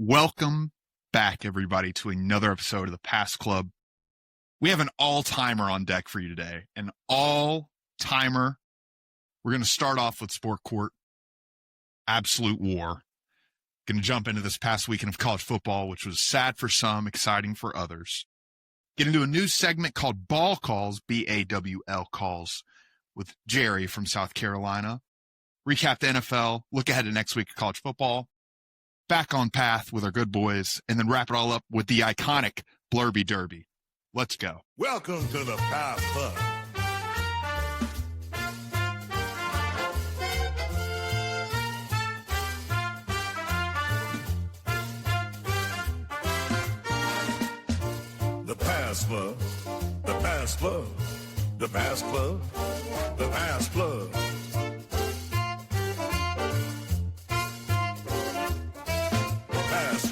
Welcome back, everybody, to another episode of the Pass Club. We have an all-timer on deck for you today. An all-timer. We're going to start off with Sport Court. Absolute war. Going to jump into this past weekend of college football, which was sad for some, exciting for others. Get into a new segment called Ball Calls, B-A-W-L calls, with Jerry from South Carolina. Recap the NFL, look ahead to next week of college football. Back on path with our good boys, and then wrap it all up with the iconic Blurby Derby. Let's go. Welcome to the Pass Club. The Pass Club. The Pass Club. The Pass Club. The Pass Club.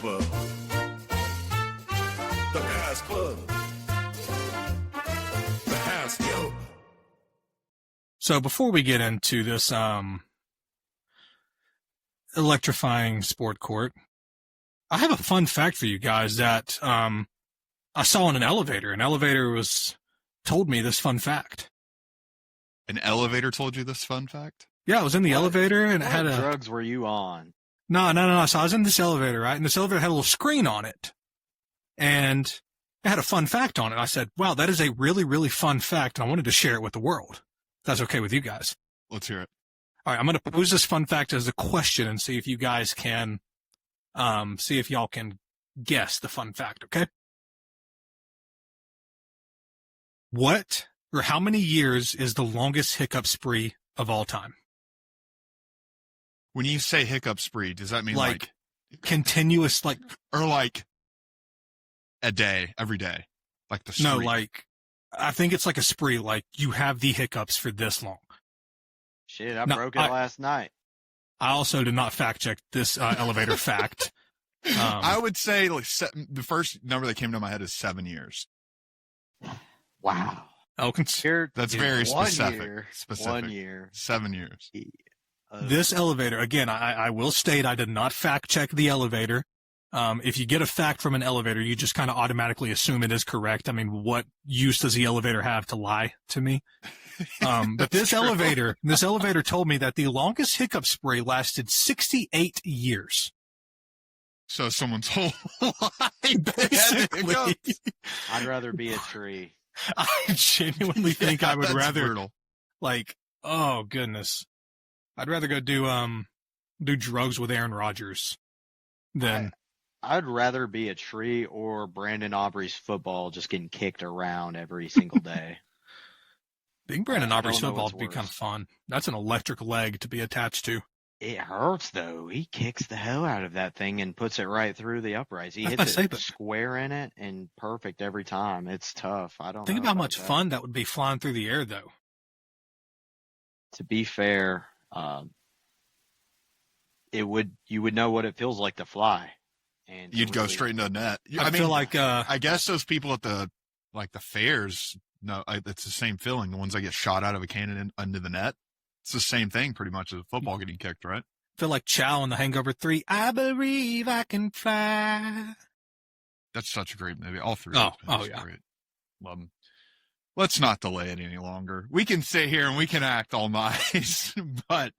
Club. The Pass Club. The Pass Club. So before we get into this electrifying sport court, I have a fun fact for you guys that I saw in an elevator. An elevator told me this fun fact. An elevator told you this fun fact? Yeah, I was in the elevator and it had What drugs were you on? No. So I was in this elevator, right? And this elevator had a little screen on it. And it had a fun fact on it. I said, wow, that is a really, really fun fact. And I wanted to share it with the world. If that's okay with you guys. Let's hear it. All right. I'm going to pose this fun fact as a question and see if you guys can, see if y'all can guess the fun fact. Okay. What or how many years is the longest hiccup spree of all time? When you say hiccup spree, does that mean like continuous, or like a day, every day? Like the spree? No, I think it's like a spree, like you have the hiccups for this long. Shit, I broke it last night. I also did not fact check this elevator fact. I would say the first number that came to my head is 7 years. Wow. Elkins? That's very specific. 1 year. 7 years. This elevator, again, I will state I did not fact check the elevator. If you get a fact from an elevator, you just kind of automatically assume it is correct. I mean, what use does the elevator have to lie to me? But this elevator told me that the longest hiccup spree lasted 68 years. So someone's whole life. Basically. I'd rather be a tree. I genuinely think I would rather, brutal. Oh goodness. I'd rather go do drugs with Aaron Rodgers than. I'd rather be a tree or Brandon Aubrey's football just getting kicked around every single day. Being Brandon Aubrey's football would be kind of fun. That's an electric leg to be attached to. It hurts though. He kicks the hell out of that thing and puts it right through the uprights. He hits it square in it and perfect every time. It's tough. Think about how much fun that would be flying through the air though. To be fair. You would know what it feels like to fly, and you'd go straight into the net. I feel like I guess those people at the fairs, no, it's the same feeling. The ones that get shot out of a cannon into the net, it's the same thing pretty much as a football getting kicked, right? I feel like Chow in The Hangover 3. I believe I can fly. That's such a great movie. All three. Oh yeah, great. Love them. Let's not delay it any longer. We can sit here and we can act all nice, but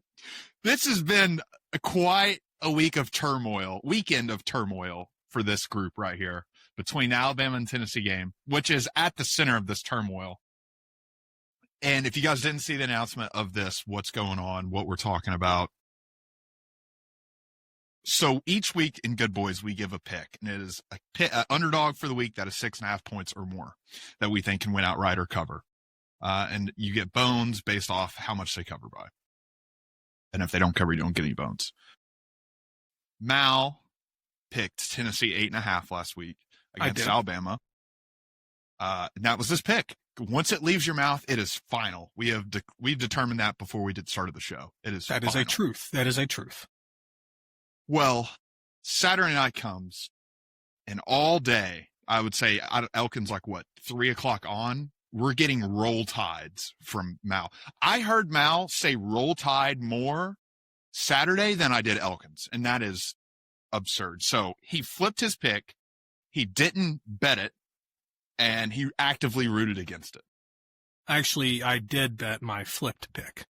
this has been quite a weekend of turmoil for this group right here between the Alabama and Tennessee game, which is at the center of this turmoil. And if you guys didn't see the announcement of this, what's going on, what we're talking about. So each week in Good Boys, we give a pick, and it is an underdog for the week that is 6.5 points or more that we think can win outright or cover. And you get bones based off how much they cover by. And if they don't cover, you don't get any bones. Mal picked Tennessee 8.5 last week against Alabama. And that was his pick. Once it leaves your mouth, it is final. We've determined that before we started the show. That is a truth. That is a truth. Well, Saturday night comes, and all day, I would say, Elkin's 3 o'clock on, we're getting roll tides from Mal. I heard Mal say roll tide more Saturday than I did Elkins, and that is absurd. So he flipped his pick. He didn't bet it, and he actively rooted against it. Actually, I did bet my flipped pick.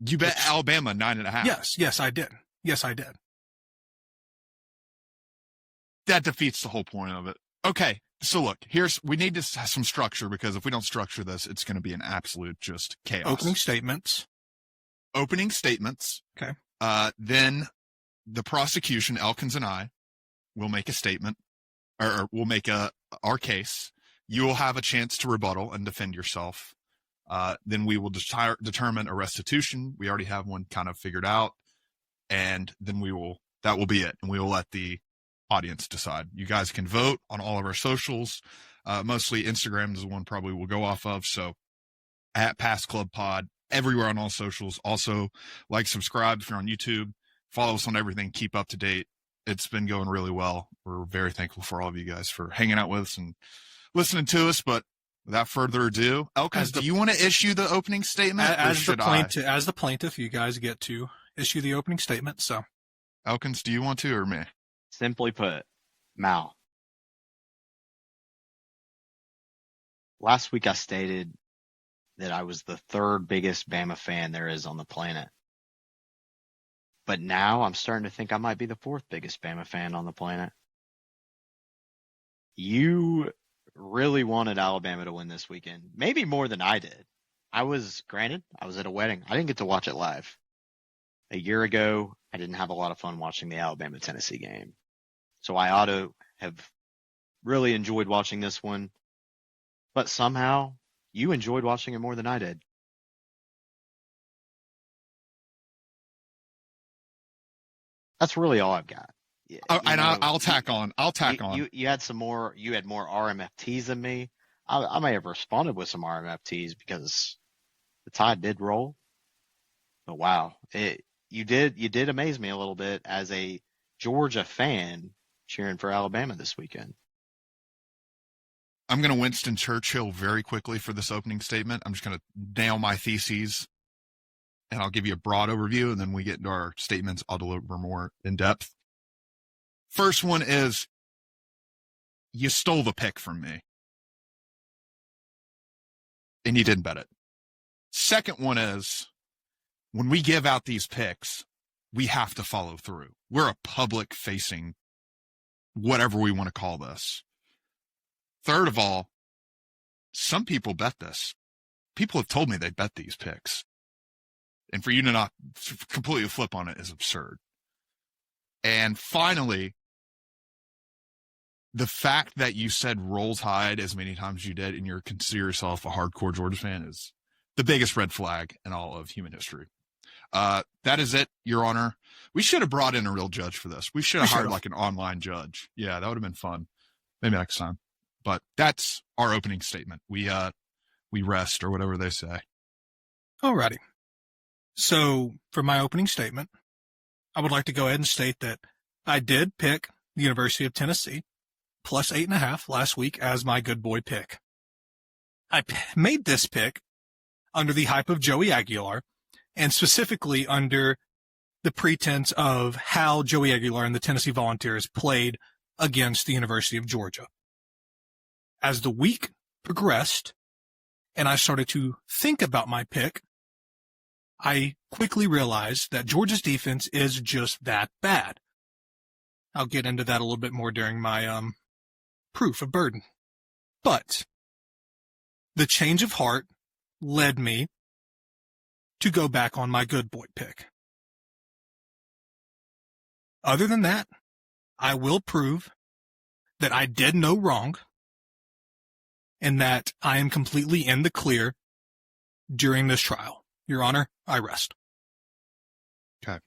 You bet Alabama 9.5. Yes, I did. Yes, I did. That defeats the whole point of it. Okay, so look, we need to have some structure, because if we don't structure this, it's going to be an absolute just chaos. Opening statements. Okay. Then the prosecution, Elkins and I, will make a statement, or we'll make our case. You will have a chance to rebuttal and defend yourself. Then we will determine a restitution. We already have one kind of figured out. And then that will be it. And we will let the audience decide. You guys can vote on all of our socials. Mostly Instagram is the one probably we'll go off of. So at Pass Club Pod, everywhere on all socials. Also, subscribe if you're on YouTube. Follow us on everything. Keep up to date. It's been going really well. We're very thankful for all of you guys for hanging out with us and listening to us. But without further ado, Elkins, do you want to issue the opening statement? As the plaintiff, you guys get to issue the opening statement. So, Elkins, do you want to, or me? Simply put, Mal. Last week I stated that I was the third biggest Bama fan there is on the planet. But now I'm starting to think I might be the fourth biggest Bama fan on the planet. You really wanted Alabama to win this weekend. Maybe more than I did. I was at a wedding. I didn't get to watch it live. A year ago, I didn't have a lot of fun watching the Alabama-Tennessee game. So I ought to have really enjoyed watching this one. But somehow, you enjoyed watching it more than I did. That's really all I've got. I'll tack on. You had more RMFTs than me. I may have responded with some RMFTs because the tide did roll. But wow, you did amaze me a little bit as a Georgia fan cheering for Alabama this weekend. I'm going to Winston Churchill very quickly for this opening statement. I'm just going to nail my theses, and I'll give you a broad overview, and then we get into our statements. I'll deliver more in depth. First one is, you stole the pick from me, and you didn't bet it. Second one is, when we give out these picks, we have to follow through. We're a public-facing, whatever we want to call this. Third of all, some people bet this. People have told me they bet these picks. And for you to not completely flip on it is absurd. And finally, the fact that you said Roll Tide as many times as you did and you consider yourself a hardcore Georgia fan is the biggest red flag in all of human history. That is it, Your Honor. We should have brought in a real judge for this. We should have hired an online judge. Yeah, that would have been fun. Maybe next time. But that's our opening statement. We rest, or whatever they say. Alrighty. So for my opening statement, I would like to go ahead and state that I did pick the University of Tennessee plus 8.5 last week as my good boy pick. I made this pick under the hype of Joey Aguilar, and specifically under the pretense of how Joey Aguilar and the Tennessee Volunteers played against the University of Georgia. As the week progressed and I started to think about my pick, I quickly realized that Georgia's defense is just that bad. I'll get into that a little bit more during my proof of burden. But the change of heart led me to go back on my good boy pick. Other than that, I will prove that I did no wrong and that I am completely in the clear during this trial. Your Honor, I rest. Okay.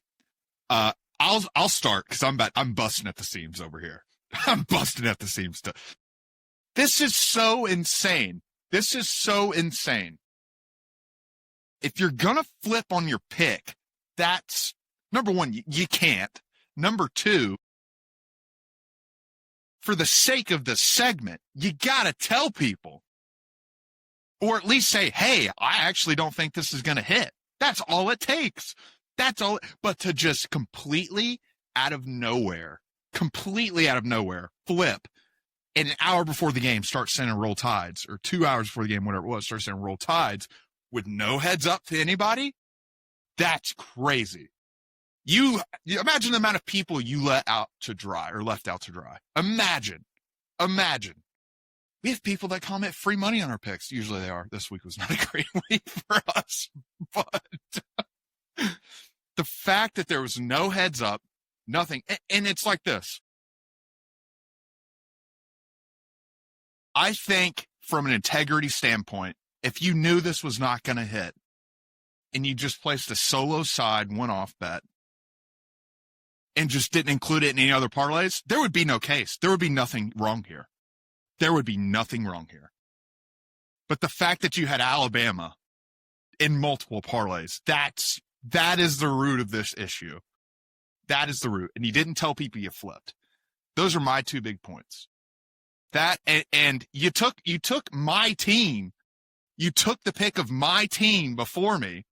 I'll start because I'm busting at the seams over here. I'm busting at the seams. This is so insane. If you're gonna flip on your pick, that's number one. You can't. Number two, for the sake of the segment, you gotta tell people, or at least say, "Hey, I actually don't think this is gonna hit." That's all it takes. That's all. But to just completely out of nowhere, completely out of nowhere, flip, and an hour before the game start sending Roll Tides, or 2 hours before the game, whatever it was, start sending Roll Tides with no heads up to anybody? That's crazy. You imagine the amount of people you left out to dry. Imagine. We have people that comment free money on our picks. Usually they are. This week was not a great week for us. But the fact that there was no heads up, nothing, and it's like this. I think from an integrity standpoint, if you knew this was not going to hit and you just placed a solo side one-off bet and just didn't include it in any other parlays, there would be no case. There would be nothing wrong here. But the fact that you had Alabama in multiple parlays, that is the root of this issue. That is the root. And you didn't tell people you flipped. Those are my 2 big points. That, and you took my team. You took the pick of my team before me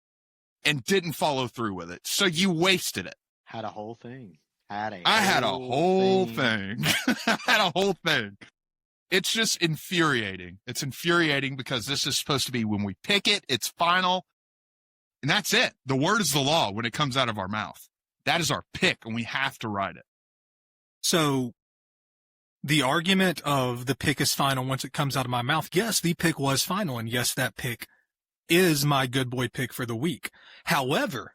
and didn't follow through with it. So you wasted it. Had a whole thing. I had a whole thing. I had a whole thing. It's just infuriating. It's infuriating because this is supposed to be when we pick it, it's final. And that's it. The word is the law when it comes out of our mouth. That is our pick, and we have to ride it. So the argument of the pick is final once it comes out of my mouth, yes, the pick was final, and yes, that pick is my good boy pick for the week. However,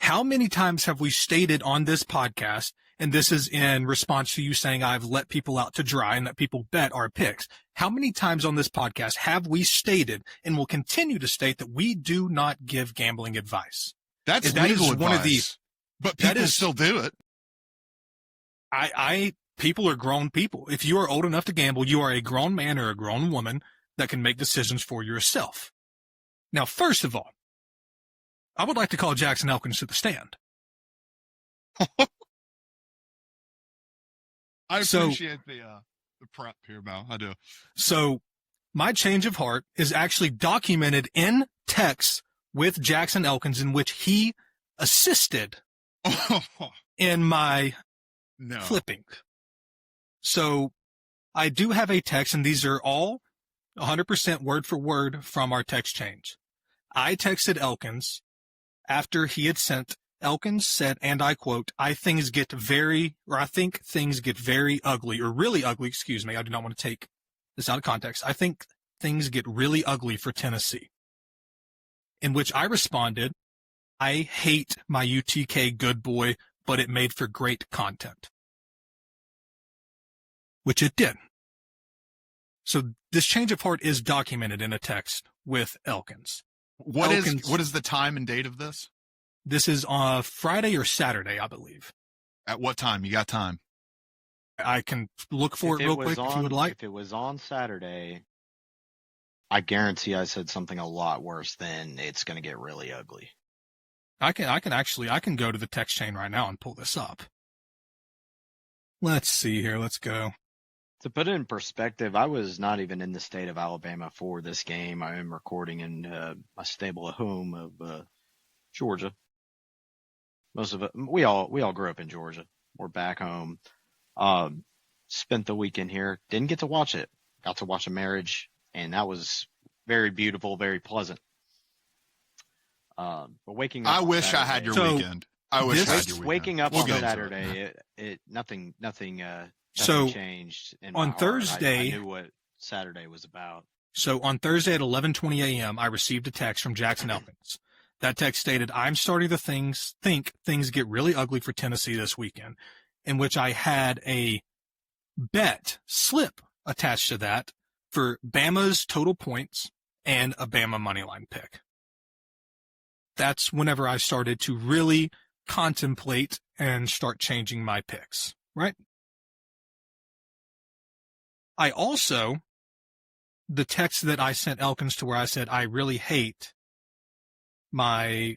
how many times have we stated on this podcast, and this is in response to you saying I've let people out to dry and that people bet our picks. How many times on this podcast have we stated and will continue to state that we do not give gambling advice? That's that legal is advice, one of these, but people still do it. People are grown people. If you are old enough to gamble, you are a grown man or a grown woman that can make decisions for yourself. Now, first of all, I would like to call Jackson Elkins to the stand. I appreciate the prep here, Mal. I do. So my change of heart is actually documented in text with Jackson Elkins, in which he assisted in my flipping. So I do have a text, and these are all 100% word for word from our text change. I texted Elkins after he had sent. Elkins said, and I quote, I think things get very ugly, or really ugly, excuse me. I do not want to take this out of context. I think things get really ugly for Tennessee. In which I responded, I hate my UTK good boy, but it made for great content. Which it did. So this change of heart is documented in a text with Elkins. What is the time and date of this? This is on Friday or Saturday, I believe. At what time? You got time? I can look for it real quick if you would like. If it was on Saturday, I guarantee I said something a lot worse than it's going to get really ugly. I can go to the text chain right now and pull this up. Let's see here. Let's go. To put it in perspective, I was not even in the state of Alabama for this game. I am recording in a stable at home of Georgia. Most of it, we all grew up in Georgia. We're back home. Spent the weekend here. Didn't get to watch it. Got to watch a marriage, and that was very beautiful, very pleasant. But waking up. I wish I had your weekend. I wish I had your weekend. Waking up on Saturday, nothing changed. In on Thursday, I knew what Saturday was about. So on Thursday at 11:20 a.m., I received a text from Jackson Elkins. That text stated, I'm starting to think things get really ugly for Tennessee this weekend, in which I had a bet slip attached to that for Bama's total points and a Bama moneyline pick. That's whenever I started to really contemplate and start changing my picks, right? I also, the text that I sent Elkins to where I said, I really hate my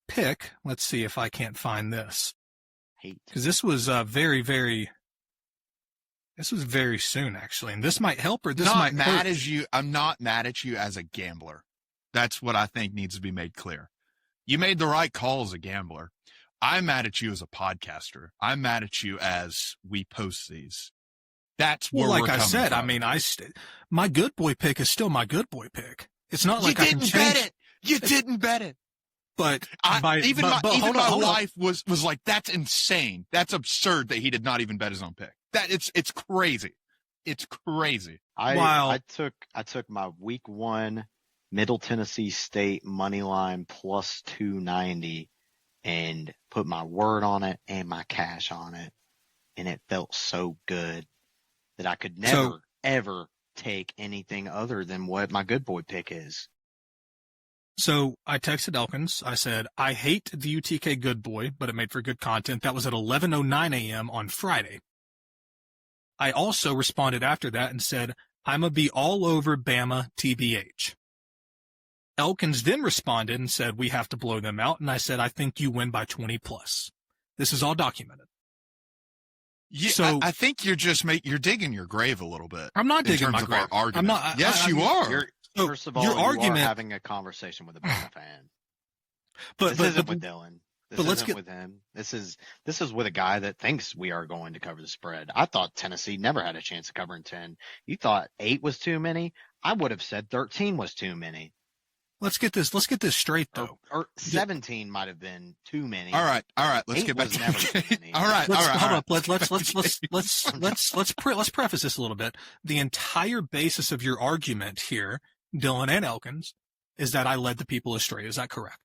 pick. Let's see if I can't find this. Because this was very soon, actually. And this might help or this might hurt. I'm not mad at you as a gambler. That's what I think needs to be made clear. You made the right call as a gambler. I'm mad at you as a podcaster. I'm mad at you as we post these. That's where well, we're like I coming said, from. I mean, my good boy pick is still my good boy pick. It's not like I can change. Bet it. You didn't bet it. But even my hold on. wife was like, that's insane. That's absurd that he did not even bet his own pick. It's crazy. It's crazy. I took my week 1 Middle Tennessee State money line plus 290 and put my word on it and my cash on it. And it felt so good that I could never, ever take anything other than what my good boy pick is. So I texted Elkins. I said, I hate the UTK good boy, but it made for good content. That was at 11:09 a.m. on Friday. I also responded after that and said, I'm going to be all over Bama TBH. Elkins then responded and said, we have to blow them out. And I said, I think you win by 20 plus. This is all documented. Yeah, So I think you're just you're digging your grave a little bit. I'm not digging my of grave. Our argument. I'm not. Yes, you are. So First of all, your you argument, are having a conversation with a Bama fan. This isn't with Dylan. This let's isn't with him. This is with a guy that thinks we are going to cover the spread. I thought Tennessee never had a chance of covering 10. You thought 8 was too many. I would have said 13 was too many. Let's get this straight though. Or 17 might have been too many. All right. Let's get back to the game. All right. Hold up. Let's preface this a little bit. The entire basis of your argument here, Dylan and Elkins, is that I led the people astray. Is that correct?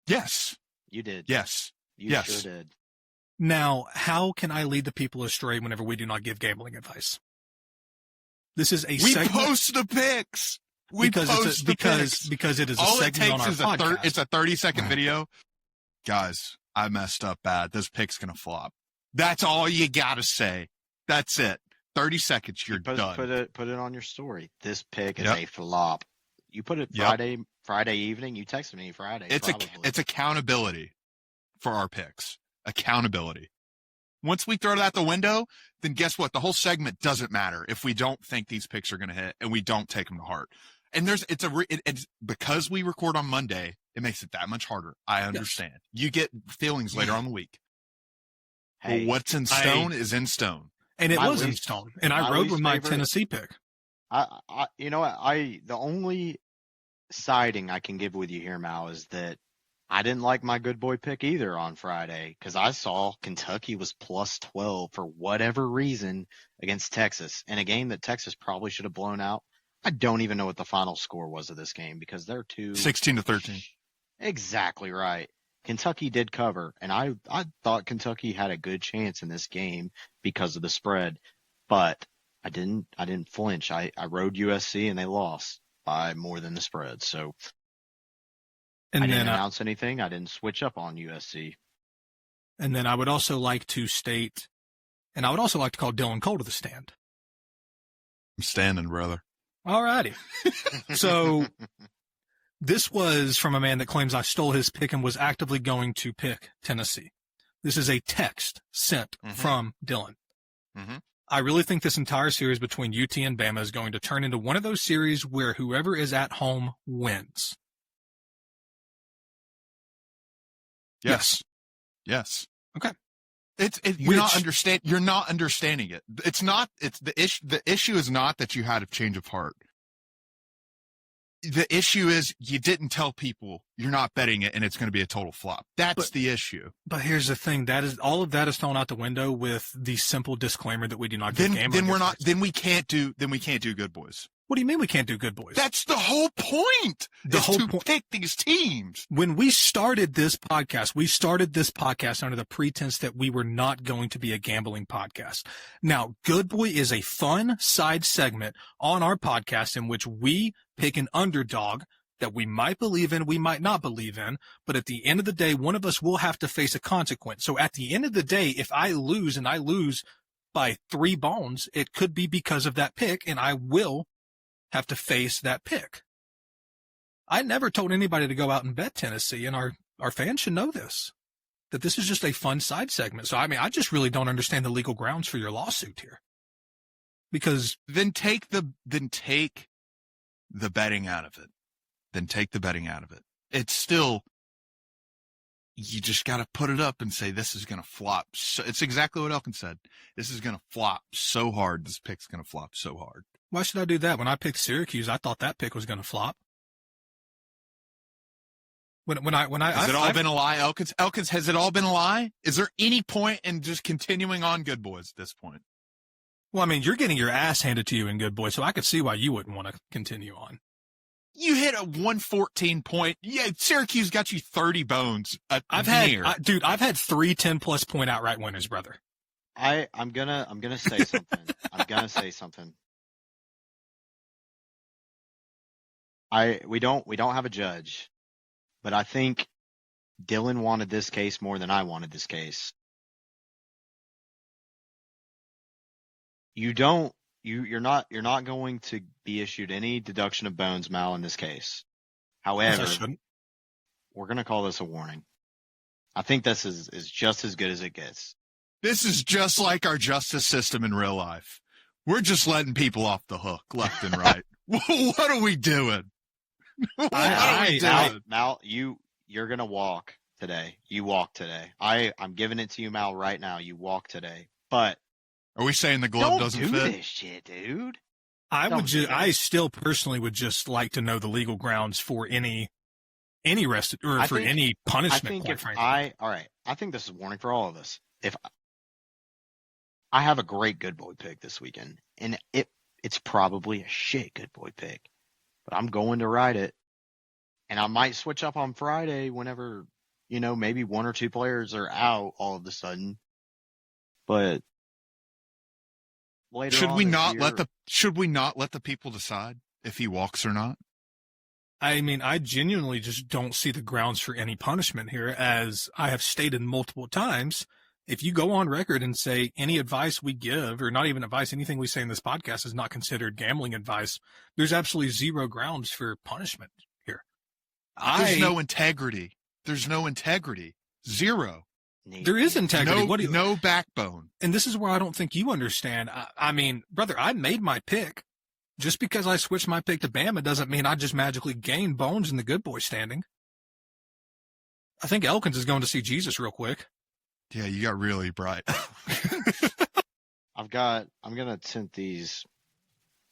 Yes. You did. Yes. You yes. sure did. Now, how can I lead the people astray whenever we do not give gambling advice? This is a segment. We post the picks. Because it is a all segment on our podcast. It's a 30-second video. Guys, I messed up bad. This pick's going to flop. That's all you got to say. That's it. 30 seconds, you're done. Put it on your story. This pick is a flop. You put it Friday evening. You texted me Friday. It's accountability for our picks. Accountability. Once we throw it out the window, then guess what? The whole segment doesn't matter if we don't think these picks are going to hit and we don't take them to heart. And it's because we record on Monday, it makes it that much harder. I understand. Yes. You get feelings later on the week. Hey, well, what's in stone is in stone. And it was in stone. And I rode with my Tennessee pick. The only siding I can give with you here, Mal, is that I didn't like my good boy pick either on Friday because I saw Kentucky was plus 12 for whatever reason against Texas in a game that Texas probably should have blown out. I don't even know what the final score was of this game because they're 16-13. Exactly right. Kentucky did cover, and I thought Kentucky had a good chance in this game because of the spread, but I didn't flinch. I rode USC and they lost by more than the spread. So I didn't announce anything. I didn't switch up on USC. And then I would also like to state, and I would also like to call Dylan Cole to the stand. I'm standing, brother. All righty. So this was from a man that claims I stole his pick and was actively going to pick Tennessee. This is a text sent from Dylan. Mm-hmm. I really think this entire series between UT and Bama is going to turn into one of those series where whoever is at home wins. Yes. Okay. You're not understanding it. The issue is not that you had a change of heart. The issue is you didn't tell people you're not betting it and it's going to be a total flop. That's the issue. But here's the thing: all of that is thrown out the window with the simple disclaimer that we do not give gambling advice. Then we can't do good boys. What do you mean we can't do good boys? That's the whole point. Pick these teams. When we started this podcast under the pretense that we were not going to be a gambling podcast. Now, Good Boy is a fun side segment on our podcast in which we pick an underdog that we might believe in, we might not believe in, but at the end of the day, one of us will have to face a consequence. So at the end of the day, if I lose and I lose by 3 bones, it could be because of that pick, and I will have to face that pick. I never told anybody to go out and bet Tennessee, and our fans should know this, that this is just a fun side segment. So, I mean, I just really don't understand the legal grounds for your lawsuit here. Because then take the betting out of it. It's still, you just got to put it up and say, this is going to flop. So, it's exactly what Elkin said. This is going to flop so hard. This pick's going to flop so hard. Why should I do that? When I picked Syracuse, I thought that pick was going to flop. Has it all been a lie, Elkins? Elkins, has it all been a lie? Is there any point in just continuing on, Good Boys, at this point? Well, I mean, you're getting your ass handed to you in Good Boys, so I could see why you wouldn't want to continue on. You hit a 114 point. Yeah, Syracuse got you 30 bones. I've had 3 10-plus point outright winners, brother. I'm gonna say something. I'm gonna say something. We don't have a judge, but I think Dylan wanted this case more than I wanted this case. You're not going to be issued any deduction of bones, Mal, in this case. However, we're going to call this a warning. I think this is just as good as it gets. This is just like our justice system in real life. We're just letting people off the hook left and right. What are we doing? Mal, you're going to walk today. You walk today. I'm giving it to you, Mal, right now. You walk today. But are we saying the glove doesn't fit? Don't do this shit, dude. I still personally would just like to know the legal grounds for any arrest or for any punishment. I think this is a warning for all of us. If I have a great good boy pick this weekend, and it's probably a shit good boy pick, but I'm going to ride it, and I might switch up on Friday whenever, maybe 1 or 2 players are out all of a sudden, but. Should we not let the people decide if he walks or not? I mean, I genuinely just don't see the grounds for any punishment here. As I have stated multiple times, if you go on record and say any advice we give, or not even advice, anything we say in this podcast is not considered gambling advice, there's absolutely zero grounds for punishment here. There's no integrity. Zero. There is integrity. No backbone. And this is where I don't think you understand. I mean, brother, I made my pick. Just because I switched my pick to Bama doesn't mean I just magically gained bones in the good boy standing. I think Elkins is going to see Jesus real quick. Yeah, you got really bright. I'm going to tint these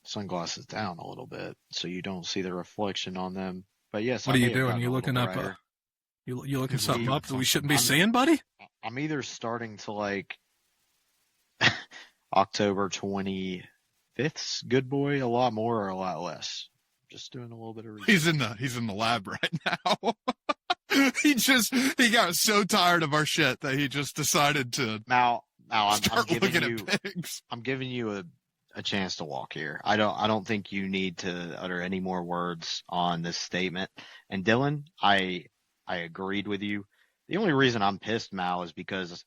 sunglasses down a little bit so you don't see the reflection on them. But yes, what are you doing? You looking up? You looking something up that we shouldn't be seeing, buddy? I'm either starting to like October 25th's good boy a lot more or a lot less. Just doing a little bit of research. He's in the lab right now. he got so tired of our shit that he just decided to I'm giving you a chance to walk here. I don't think you need to utter any more words on this statement. And Dylan, I agreed with you. The only reason I'm pissed, Mal, is because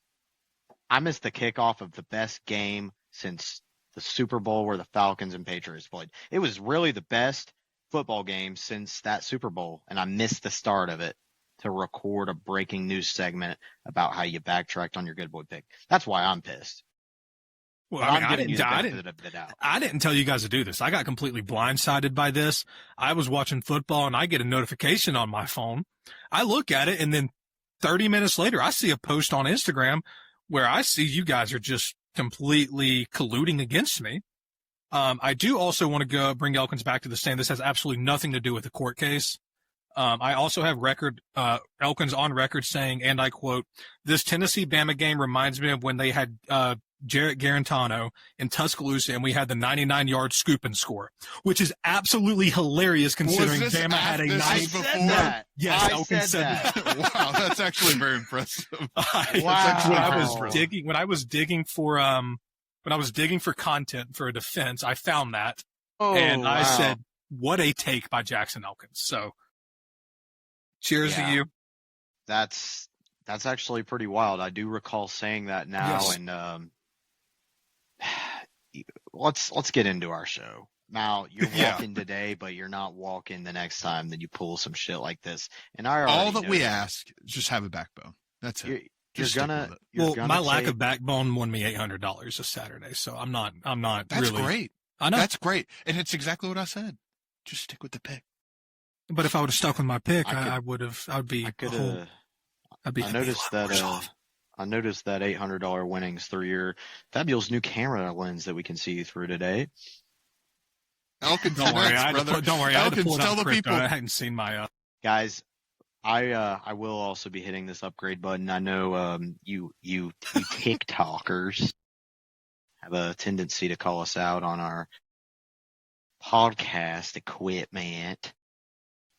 I missed the kickoff of the best game since the Super Bowl where the Falcons and Patriots played. It was really the best football game since that Super Bowl, and I missed the start of it to record a breaking news segment about how you backtracked on your good boy pick. That's why I'm pissed. Well, I didn't tell you guys to do this. I got completely blindsided by this. I was watching football, and I get a notification on my phone. I look at it, and then 30 minutes later, I see a post on Instagram where I see you guys are just completely colluding against me. I do also want to bring Elkins back to the stand. This has absolutely nothing to do with the court case. I also have Elkins on record saying, and I quote, "This Tennessee-Bama game reminds me of when they had Jarrett Garantano in Tuscaloosa, and we had the 99-yard scoop and score," which is absolutely hilarious considering Bama had a 90. Yes, Elkins said that. Wow, that's actually very impressive. When I was digging for content for a defense, I found that, and I said, "What a take by Jackson Elkins." So, cheers to you. That's actually pretty wild. I do recall saying that now, yes. And let's get into our show. Now, you're walking today, but you're not walking the next time that you pull some shit like this. And all that we ask is just have a backbone. That's it. My lack of backbone won me $800 this Saturday, so I'm not. That's really great. I know that's great, and it's exactly what I said. Just stick with the pick. But if I would have stuck with my pick, I'd I noticed that $800 winnings through your fabulous new camera lens that we can see you through today. Elkins, Don't worry, I had to pull it tell out the quick. people. I hadn't seen my. Guys, I will also be hitting this upgrade button. I know you TikTokers have a tendency to call us out on our podcast equipment,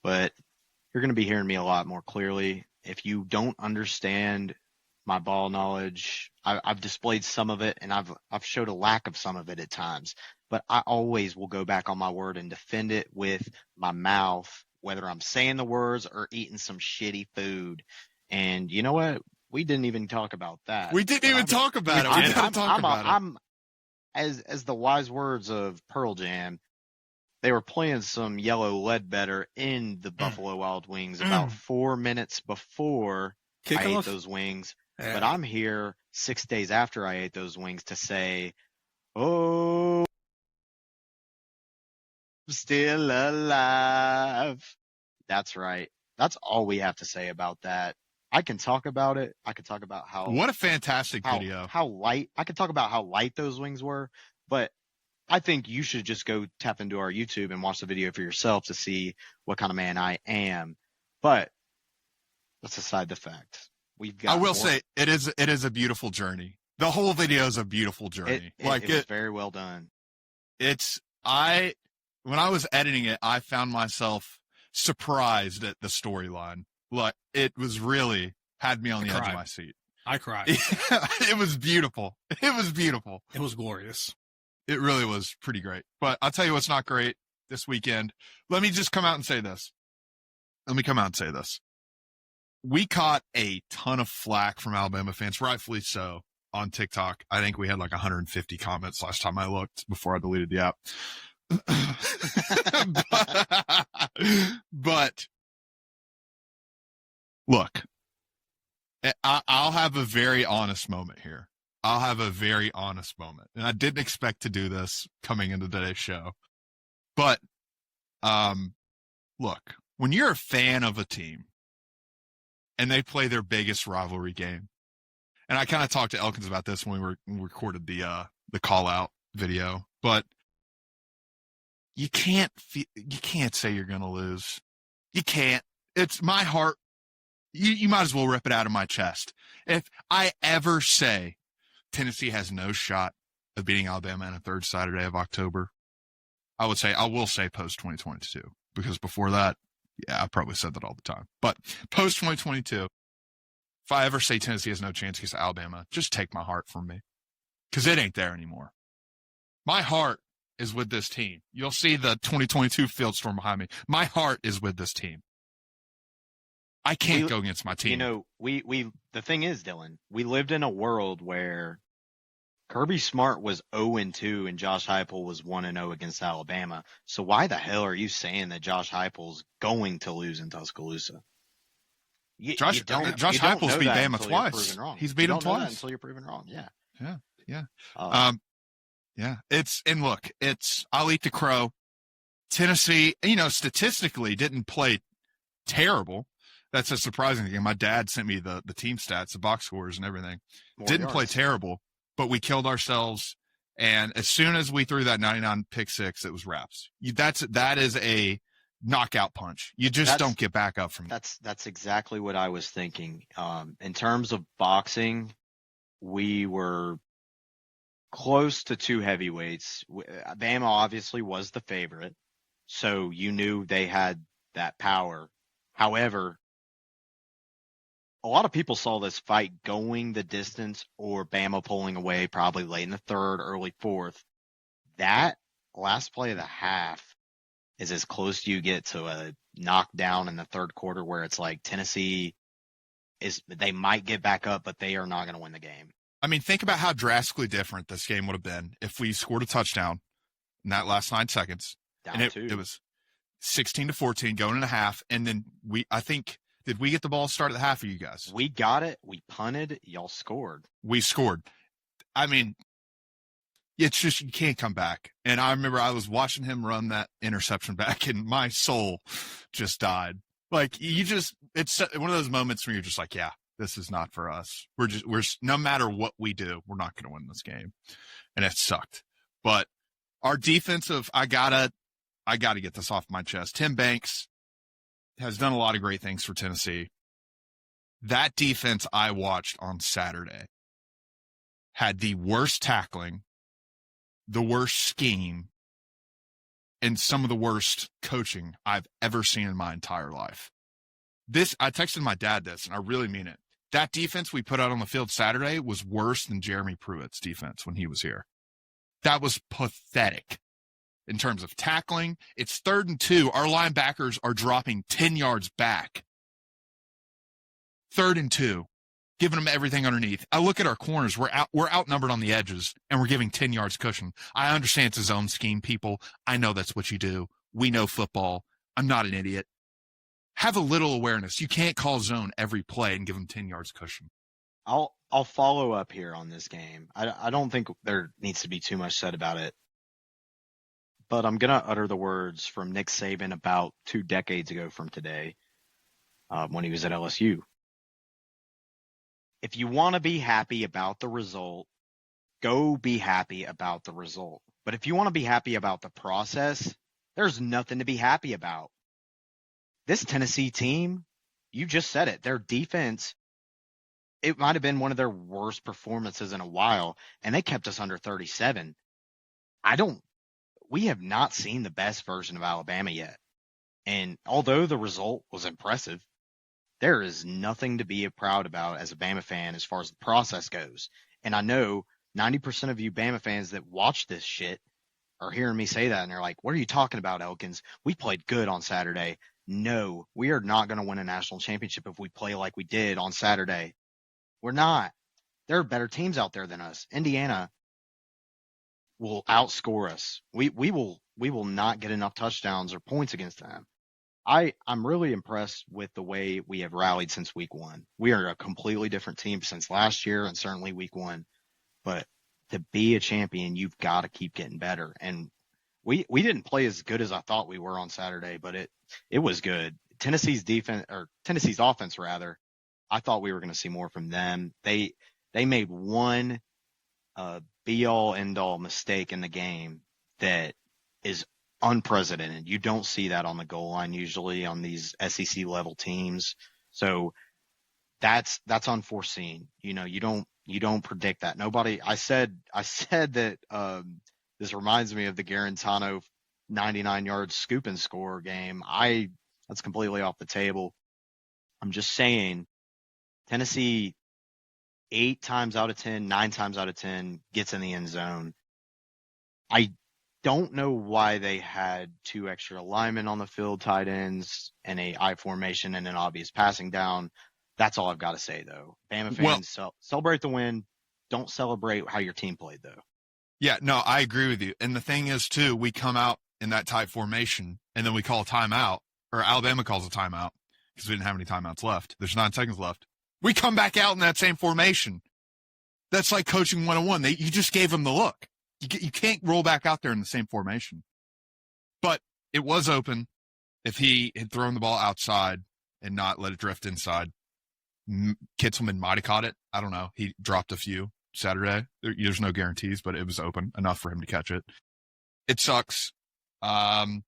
but you're going to be hearing me a lot more clearly. If you don't understand my ball knowledge, I've displayed some of it, and I've showed a lack of some of it at times, but I always will go back on my word and defend it with my mouth, whether I'm saying the words or eating some shitty food. And you know what? We didn't even talk about that. We didn't even talk about it. We didn't talk about it. I'm as the wise words of Pearl Jam, they were playing some Yellow Ledbetter in the Buffalo Wild Wings about 4 minutes before I ate those wings. Yeah. But I'm here 6 days after I ate those wings to say, oh, I'm still alive. That's right. That's all we have to say about that. I can talk about it. I can talk about what a fantastic video. I could talk about how light those wings were, but I think you should just go tap into our YouTube and watch the video for yourself to see what kind of man I am. But let's aside the fact. I will say it is a beautiful journey. The whole video is a beautiful journey. It was very well done. When I was editing it, I found myself surprised at the storyline. Like, it was really had me on the edge of my seat. I cried. It was beautiful. It was beautiful. It was glorious. It really was pretty great. But I'll tell you what's not great this weekend. Let me just come out and say this. We caught a ton of flack from Alabama fans, rightfully so, on TikTok. I think we had like 150 comments last time I looked before I deleted the app. but look, I'll have a very honest moment here. And I didn't expect to do this coming into today's show. But look, when you're a fan of a team and they play their biggest rivalry game, and I kind of talked to Elkins about this when we recorded the call out video, but you can't say you're going to lose. You can't. It's my heart. You might as well rip it out of my chest. If I ever say Tennessee has no shot of beating Alabama on a third Saturday of October, I will say post 2022, because before that, yeah, I probably said that all the time. But post 2022, if I ever say Tennessee has no chance against Alabama, just take my heart from me, because it ain't there anymore. My heart is with this team. You'll see the 2022 field storm behind me. My heart is with this team. I can't go against my team. You know, the thing is, Dylan, we lived in a world where Kirby Smart was 0-2 and Josh Heupel was 1-0 against Alabama. So why the hell are you saying that Josh Heupel's going to lose in Tuscaloosa? Josh Heupel's beat Bama twice. He's beat him twice until you're proven wrong. Yeah. I'll eat the crow. Tennessee, statistically didn't play terrible. That's a surprising thing. My dad sent me the team stats, the box scores and everything. Didn't play terrible, but we killed ourselves. And as soon as we threw that 99 pick six, it was wraps. That is a knockout punch. You just don't get back up from that. That's exactly what I was thinking. In terms of boxing, we were close to two heavyweights. Bama obviously was the favorite, so you knew they had that power. However, a lot of people saw this fight going the distance or Bama pulling away probably late in the third, early fourth. That last play of the half is as close you get to a knockdown in the third quarter where it's like Tennessee they might get back up, but they are not going to win the game. I mean, think about how drastically different this game would have been if we scored a touchdown in that last 9 seconds. It was 16-14 going in a half. And then did we get the ball started at the half of you guys? We got it. We punted. Y'all scored. We scored. I mean, it's just, you can't come back. And I remember I was watching him run that interception back and my soul just died. Like, it's one of those moments where you're just like, yeah, this is not for us. We're no matter what we do, we're not going to win this game. And it sucked. But our defensive, I gotta get this off my chest. Tim Banks has done a lot of great things for Tennessee. That defense I watched on Saturday had the worst tackling, the worst scheme, and some of the worst coaching I've ever seen in my entire life. I texted my dad this, and I really mean it. That defense we put out on the field Saturday was worse than Jeremy Pruitt's defense when he was here. That was pathetic in terms of tackling. It's 3rd and 2. Our linebackers are dropping 10 yards back. 3rd and 2, giving them everything underneath. I look at our corners. We're outnumbered on the edges, and we're giving 10 yards cushion. I understand it's a zone scheme, people. I know that's what you do. We know football. I'm not an idiot. Have a little awareness. You can't call zone every play and give them 10 yards cushion. I'll follow up here on this game. I don't think there needs to be too much said about it. But I'm going to utter the words from Nick Saban about 2 decades ago from today, when he was at LSU. If you want to be happy about the result, go be happy about the result. But if you want to be happy about the process, there's nothing to be happy about. This Tennessee team, you just said it, their defense, it might have been one of their worst performances in a while, and they kept us under 37. We have not seen the best version of Alabama yet. And although the result was impressive, there is nothing to be proud about as a Bama fan as far as the process goes. And I know 90% of you Bama fans that watch this shit are hearing me say that, and they're like, what are you talking about, Elkins? We played good on Saturday. No, we are not going to win a national championship if we play like we did on Saturday. We're not. There are better teams out there than us. Indiana will outscore us. We will not get enough touchdowns or points against them. I'm really impressed with the way we have rallied since week 1. We are a completely different team since last year and certainly week 1. But to be a champion, you've got to keep getting better. And we didn't play as good as I thought we were on Saturday, but it was good. Tennessee's offense rather, I thought we were going to see more from them. They made one be-all, end-all mistake in the game that is unprecedented. You don't see that on the goal line usually on these SEC level teams. So that's unforeseen. You know, you don't predict that. I said that this reminds me of the Garantano 99-yard scoop and score game. That's completely off the table. I'm just saying Tennessee 8 times out of 10, 9 times out of 10 gets in the end zone. I don't know why they had 2 extra linemen on the field, tight ends, and a I formation and an obvious passing down. That's all I've got to say, though. Bama fans, celebrate the win. Don't celebrate how your team played, though. Yeah, no, I agree with you. And the thing is, too, we come out in that tight formation, and then we call a timeout, or Alabama calls a timeout, because we didn't have any timeouts left. There's 9 seconds left. We come back out in that same formation. That's like coaching 101. You just gave them the look. You can't roll back out there in the same formation. But it was open. If he had thrown the ball outside and not let it drift inside, Kitzelman might have caught it. I don't know. He dropped a few Saturday. There's no guarantees, but it was open enough for him to catch it. It sucks. I'm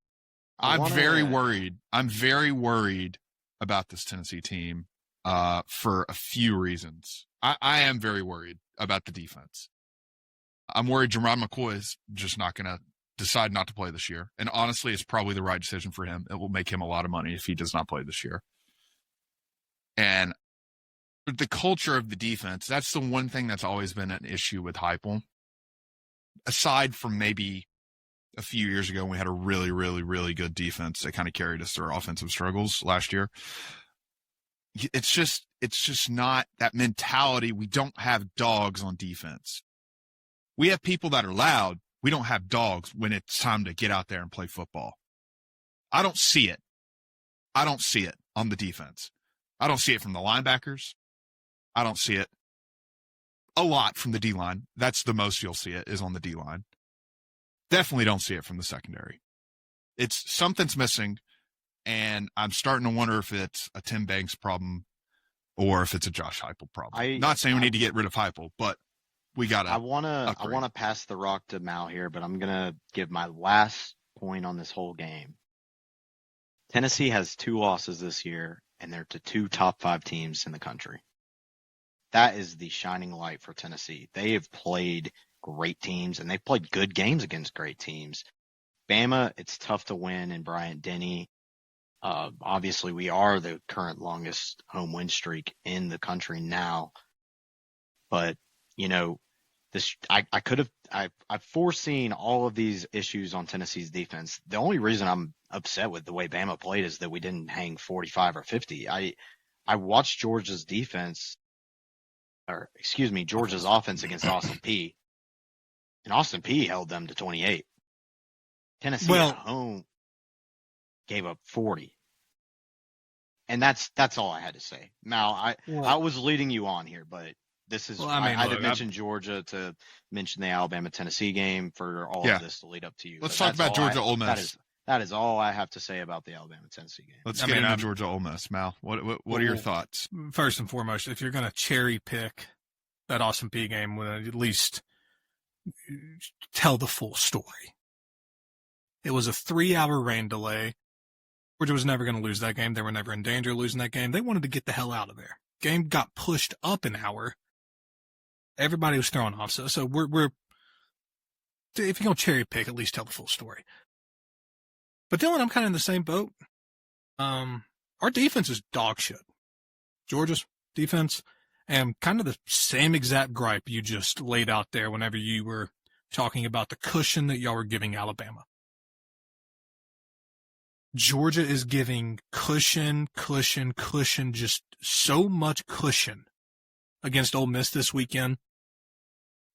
very worried. I'm very worried about this Tennessee team for a few reasons. I am very worried about the defense. I'm worried Jerron McCoy is just not going to decide not to play this year. And honestly, it's probably the right decision for him. It will make him a lot of money if he does not play this year. And the culture of the defense, that's the one thing that's always been an issue with Heupel. Aside from maybe a few years ago when we had a really, really, really good defense that kind of carried us through our offensive struggles last year. It's just not that mentality. We don't have dogs on defense. We have people that are loud. We don't have dogs when it's time to get out there and play football. I don't see it. I don't see it on the defense. I don't see it from the linebackers. I don't see it a lot from the D-line. That's the most you'll see it is on the D-line. Definitely don't see it from the secondary. Something's missing, and I'm starting to wonder if it's a Tim Banks problem or if it's a Josh Heupel problem. Not saying we need to get rid of Heupel, but we got to. I want to pass the rock to Mal here, but I'm going to give my last point on this whole game. Tennessee has 2 losses this year, and they're to 2 top 5 teams in the country. That is the shining light for Tennessee. They have played great teams, and they've played good games against great teams. Bama, it's tough to win in Bryant-Denny. Obviously, we are the current longest home win streak in the country now. But, you know, I've foreseen all of these issues on Tennessee's defense. The only reason I'm upset with the way Bama played is that we didn't hang 45 or 50. I watched Georgia's offense against Austin Peay. And Austin Peay held them to 28. Tennessee at home gave up 40. And that's all I had to say. Now, I was leading you on here, but this is I had to mention Georgia to mention the Alabama-Tennessee game for all of this to lead up to you. Let's talk about Georgia-Ole Miss. That is all I have to say about the Alabama-Tennessee game. Let's get into Georgia-Ole Miss. Mal, what are your thoughts? First and foremost, if you're going to cherry pick that Austin Peay game, at least tell the full story. It was a 3-hour rain delay. Georgia was never going to lose that game. They were never in danger of losing that game. They wanted to get the hell out of there. Game got pushed up an hour. Everybody was thrown off. So we're if you're going to cherry pick, at least tell the full story. But Dylan, I'm kind of in the same boat. Our defense is dog shit. Georgia's defense, and kind of the same exact gripe you just laid out there whenever you were talking about the cushion that y'all were giving Alabama. Georgia is giving cushion, just so much cushion against Ole Miss this weekend.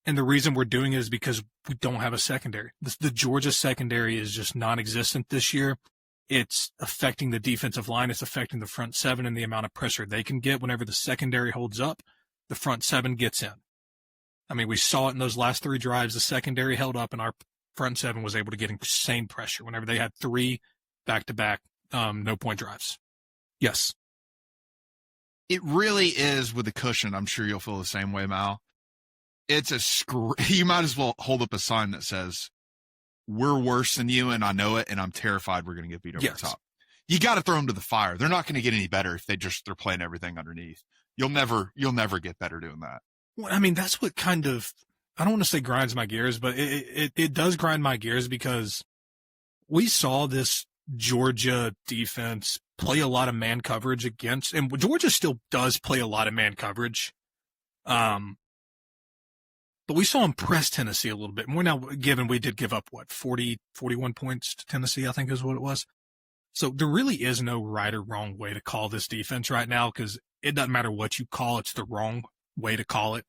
And the reason we're doing it is because we don't have a secondary. The Georgia secondary is just non-existent this year. It's affecting the defensive line. It's affecting the front 7 and the amount of pressure they can get. Whenever the secondary holds up, the front 7 gets in. I mean, we saw it in those last 3 drives. The secondary held up, and our front 7 was able to get insane pressure whenever they had 3 back-to-back no-point drives. Yes. It really is with the cushion. I'm sure you'll feel the same way, Mal. It's you might as well hold up a sign that says, we're worse than you, and I know it, and I'm terrified we're going to get beat over the top. You got to throw them to the fire. They're not going to get any better if they're playing everything underneath. You'll never get better doing that. Well, I mean, that's what kind of, I don't want to say grinds my gears, but it does grind my gears because we saw this Georgia defense play a lot of man coverage against, and Georgia still does play a lot of man coverage. But we saw them press Tennessee a little bit more now, given we did give up, 41 points to Tennessee, I think is what it was. So there really is no right or wrong way to call this defense right now because it doesn't matter what you call, it's the wrong way to call it.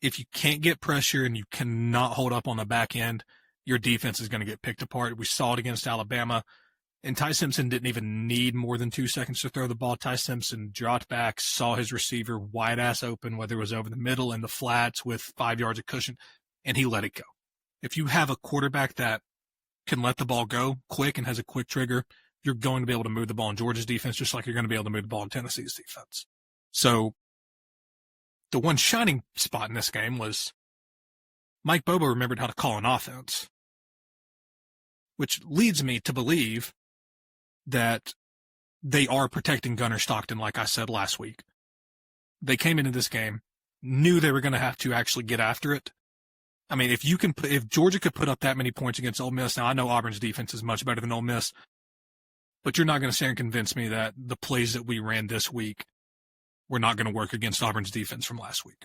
If you can't get pressure and you cannot hold up on the back end, your defense is going to get picked apart. We saw it against Alabama. And Ty Simpson didn't even need more than 2 seconds to throw the ball. Ty Simpson dropped back, saw his receiver wide ass open, whether it was over the middle and the flats with 5 yards of cushion, and he let it go. If you have a quarterback that can let the ball go quick and has a quick trigger, you're going to be able to move the ball in Georgia's defense just like you're going to be able to move the ball in Tennessee's defense. So the one shining spot in this game was Mike Bobo remembered how to call an offense, which leads me to believe that they are protecting Gunnar Stockton, like I said last week. They came into this game, knew they were going to have to actually get after it. I mean, if Georgia could put up that many points against Ole Miss, now I know Auburn's defense is much better than Ole Miss, but you're not going to sit and convince me that the plays that we ran this week were not going to work against Auburn's defense from last week.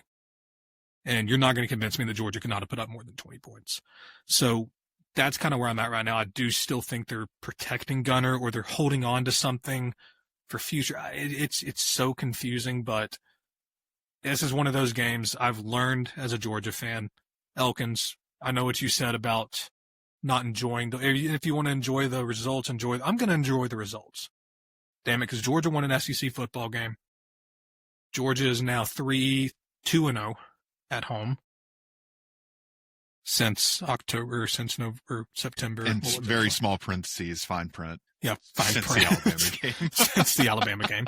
And you're not going to convince me that Georgia could not have put up more than 20 points. So that's kind of where I'm at right now. I do still think they're protecting Gunnar or they're holding on to something for future. It's so confusing, but this is one of those games I've learned as a Georgia fan. Elkins, I know what you said about not enjoying if you want to enjoy the results, I'm going to enjoy the results. Damn it, because Georgia won an SEC football game. Georgia is now 2-0 at home. Since September. And very small parentheses, fine print. Yeah, fine. Since the Alabama game. Since the Alabama game.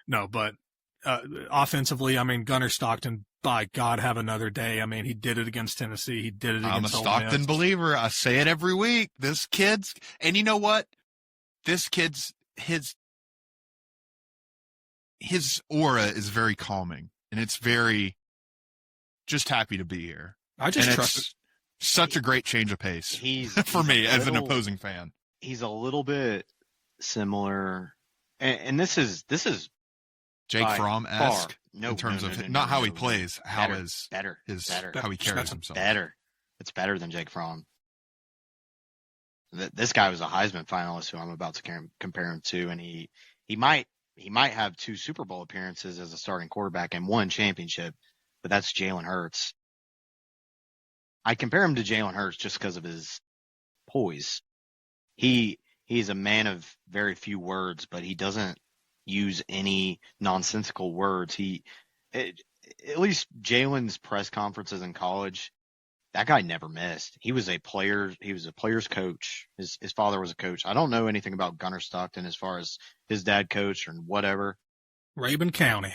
No, but offensively, I mean, Gunnar Stockton, by God, have another day. I mean, he did it against Tennessee. He did it against I'm a Ole Stockton Miss. believer. I say it every week. This kid's, and you know what? His aura is very calming, and it's very just happy to be here. I just and trust it's such a great change of pace for He's me a as an little- opposing fan. He's a little bit similar, and this is Jake by Fromm-esque far- no, in terms no, of no, no, not no, how he no. plays, how Better, his better, how he carries That's himself. better. It's better than Jake Fromm. This guy was a Heisman finalist who I'm about to compare him to, and he might have 2 Super Bowl appearances as a starting quarterback and 1 championship, but that's Jalen Hurts. I compare him to Jalen Hurts just because of his poise. He's a man of very few words, but he doesn't use any nonsensical words. At least Jalen's press conferences in college, that guy never missed. He was a player's coach. His father was a coach. I don't know anything about Gunnar Stockton as far as his dad coach or whatever. Rabun County.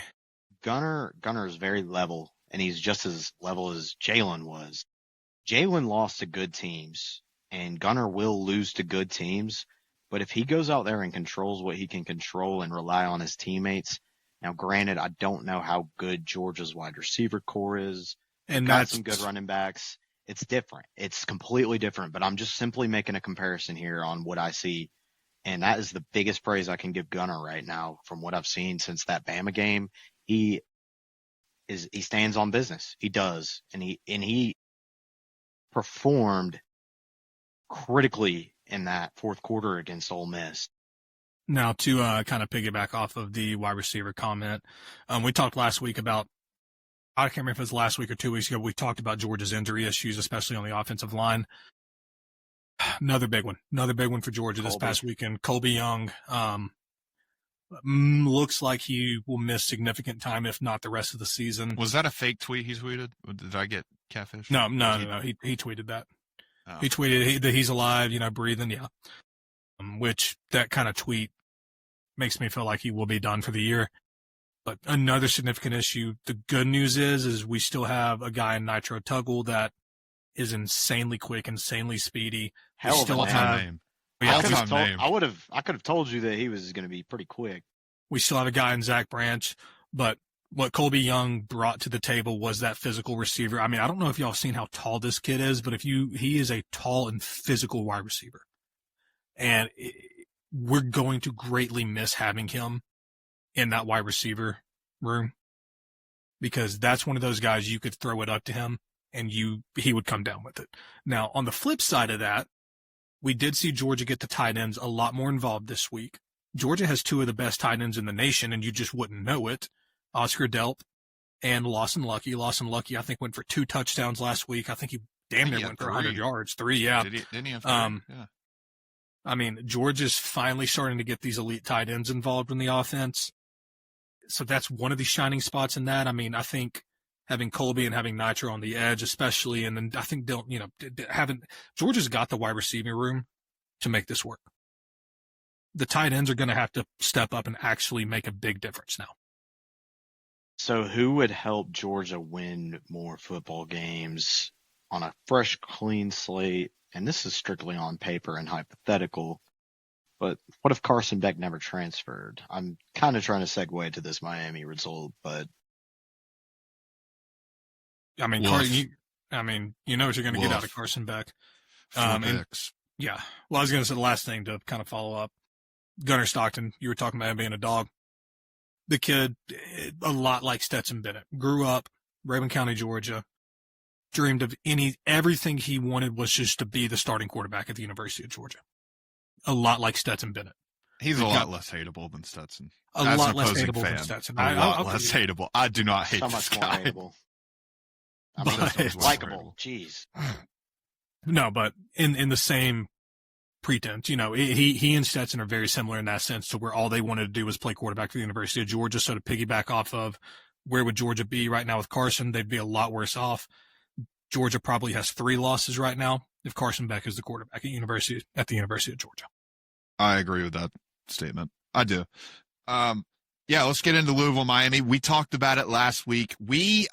Gunnar is very level, and he's just as level as Jalen was. Jalen lost to good teams, and Gunnar will lose to good teams. But if he goes out there and controls what he can control and rely on his teammates, now granted, I don't know how good Georgia's wide receiver core is. And Got that's some good running backs. It's different. It's completely different, but I'm just simply making a comparison here on what I see. And that is the biggest praise I can give Gunnar right now from what I've seen since that Bama game. He stands on business. He does. And he performed critically in that fourth quarter against Ole Miss. Now to kind of piggyback off of the wide receiver comment. We talked last week about, I can't remember if it was last week or 2 weeks ago, we talked about Georgia's injury issues, especially on the offensive line. Another big one for Georgia this past weekend. Colby Young looks like he will miss significant time, if not the rest of the season. Was that a fake tweet he tweeted? Did I get catfish? No. He tweeted that. Oh. He tweeted that he's alive, breathing. Yeah. Which that kind of tweet makes me feel like he will be done for the year. But another significant issue, the good news is we still have a guy in Nitro Tuggle that is insanely quick, insanely speedy. Hell of a still name. have, name. yeah, All-time name. I could have told you that he was going to be pretty quick. we still have a guy in Zach Branch, but what Colby Young brought to the table was that physical receiver. I mean, I don't know if y'all have seen how tall this kid is, but he is a tall and physical wide receiver. And we're going to greatly miss having him in that wide receiver room, because that's one of those guys you could throw it up to him and he would come down with it. Now, on the flip side of that, we did see Georgia get the tight ends a lot more involved this week. Georgia has two of the best tight ends in the nation, and you just wouldn't know it. Oscar Delp and Lawson Lucky. Lawson Lucky, I think, went for 2 touchdowns last week. I think he damn near went for 100 yards. 3, yeah. Didn't he have 3? Yeah. I mean, Georgia's finally starting to get these elite tight ends involved in the offense. So that's one of the shining spots in that. I mean, I think having Colby and having Nitro on the edge, especially, and then I think Georgia's got the wide receiving room to make this work. The tight ends are going to have to step up and actually make a big difference now. So who would help Georgia win more football games on a fresh, clean slate? And this is strictly on paper and hypothetical, but what if Carson Beck never transferred? I'm kind of trying to segue to this Miami result, but I mean, you know what you're going to get out of Carson Beck. 4 picks. Yeah. Well, I was going to say the last thing to kind of follow up. Gunnar Stockton, you were talking about him being a dog. The kid, a lot like Stetson Bennett, grew up, Rabun County, Georgia, dreamed of everything he wanted was just to be the starting quarterback at the University of Georgia. A lot like Stetson Bennett. He's a lot less hateable than Stetson. A lot less hateable than Stetson. A lot less hateable. I do not hate so this much guy. more hateable. I mean, But- it's likable. Jeez. No, but in the same pretense, he and Stetson are very similar in that sense, to where all they wanted to do was play quarterback for the University of Georgia. So to piggyback off of where would Georgia be right now with Carson, they'd be a lot worse off. Georgia probably has 3 losses right now if Carson Beck is the quarterback at the University of Georgia. I agree with that statement. I do. Yeah, let's get into Louisville, Miami. We talked about it last week.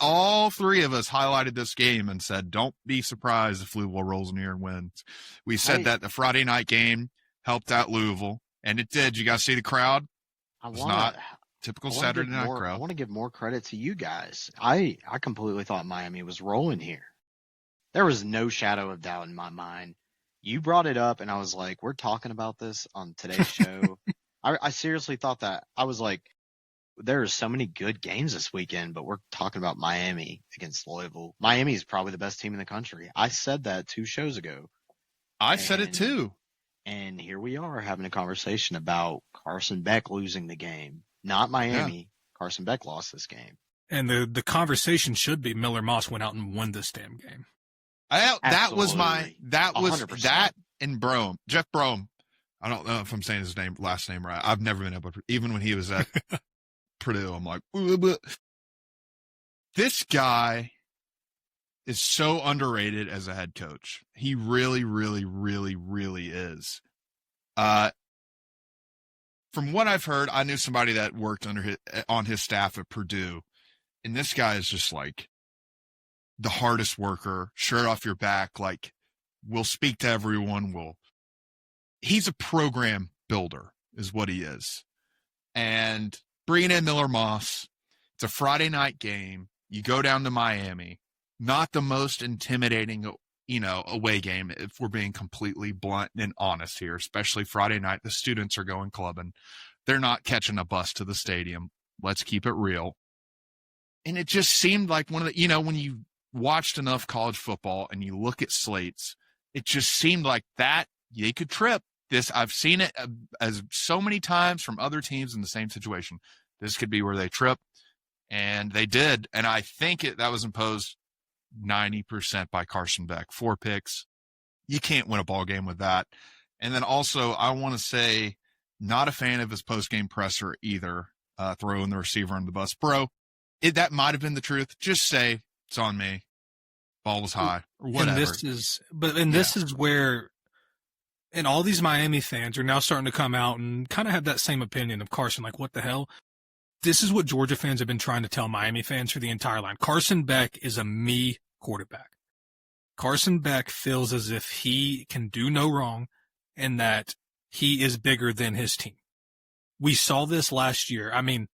All three of us highlighted this game and said, don't be surprised if Louisville rolls in here and wins. We said that the Friday night game helped out Louisville, and it did. You guys see the crowd? It's not typical Saturday night crowd. I want to give more credit to you guys. I completely thought Miami was rolling here. There was no shadow of doubt in my mind. You brought it up, and I was like, we're talking about this on today's show. I seriously thought that. I was like, there are so many good games this weekend, but we're talking about Miami against Louisville. Miami is probably the best team in the country. I said that 2 shows ago. I said it too. And here we are having a conversation about Carson Beck losing the game. Not Miami. Yeah. Carson Beck lost this game. And the conversation should be Miller Moss went out and won this damn game. That was 100%. That and Brome. Jeff Brome. I don't know if I'm saying his last name right. I've never been able to, even when he was at Purdue, I'm like, this guy is so underrated as a head coach. He really, really, really, really is. From what I've heard, I knew somebody that worked on his staff at Purdue, and this guy is just like the hardest worker, shirt off your back, like will speak to everyone. He's a program builder is what he is. And bringing in Miller Moss, it's a Friday night game. You go down to Miami, not the most intimidating, away game, if we're being completely blunt and honest here, especially Friday night. The students are going clubbing. They're not catching a bus to the stadium. Let's keep it real. And it just seemed like one of the, when you watched enough college football and you look at slates, it just seemed like that they could trip. I've seen it as so many times from other teams in the same situation. This could be where they trip, and they did. And I think that was imposed 90% by Carson Beck. 4 picks. You can't win a ball game with that. And then also, I want to say, not a fan of his post-game presser either, throwing the receiver under the bus. Bro, that might have been the truth. Just say, it's on me. Ball was high, or whatever. And this is where, and all these Miami fans are now starting to come out and kind of have that same opinion of Carson, like, what the hell? This is what Georgia fans have been trying to tell Miami fans for the entire line. Carson Beck is a me quarterback. Carson Beck feels as if he can do no wrong and that he is bigger than his team. We saw this last year. I mean,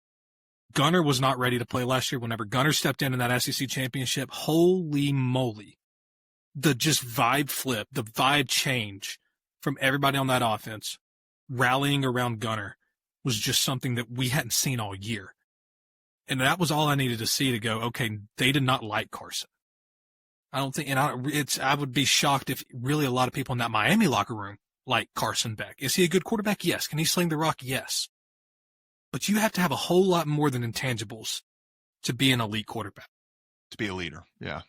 Gunner was not ready to play last year. Whenever Gunner stepped in that SEC championship, holy moly. The just vibe flip, the vibe change from everybody on that offense rallying around Gunner was just something that we hadn't seen all year. And that was all I needed to see to go, okay, they did not like Carson. I don't think, and I would be shocked if really a lot of people in that Miami locker room like Carson Beck. Is he a good quarterback? Yes. Can he sling the rock? Yes. But you have to have a whole lot more than intangibles to be an elite quarterback. To be a leader. Yeah.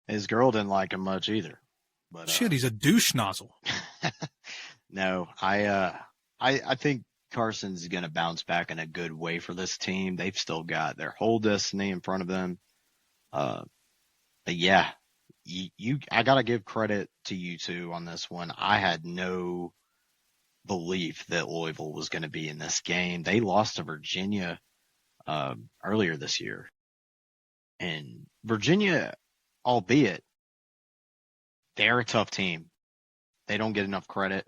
His girl didn't like him much either. But, shit, he's a douche nozzle. No, I think Carson's going to bounce back in a good way for this team. They've still got their whole destiny in front of them. But yeah, I got to give credit to you two on this one. I had no belief that Louisville was going to be in this game. They lost to Virginia earlier this year. And Virginia, albeit, they're a tough team. They don't get enough credit.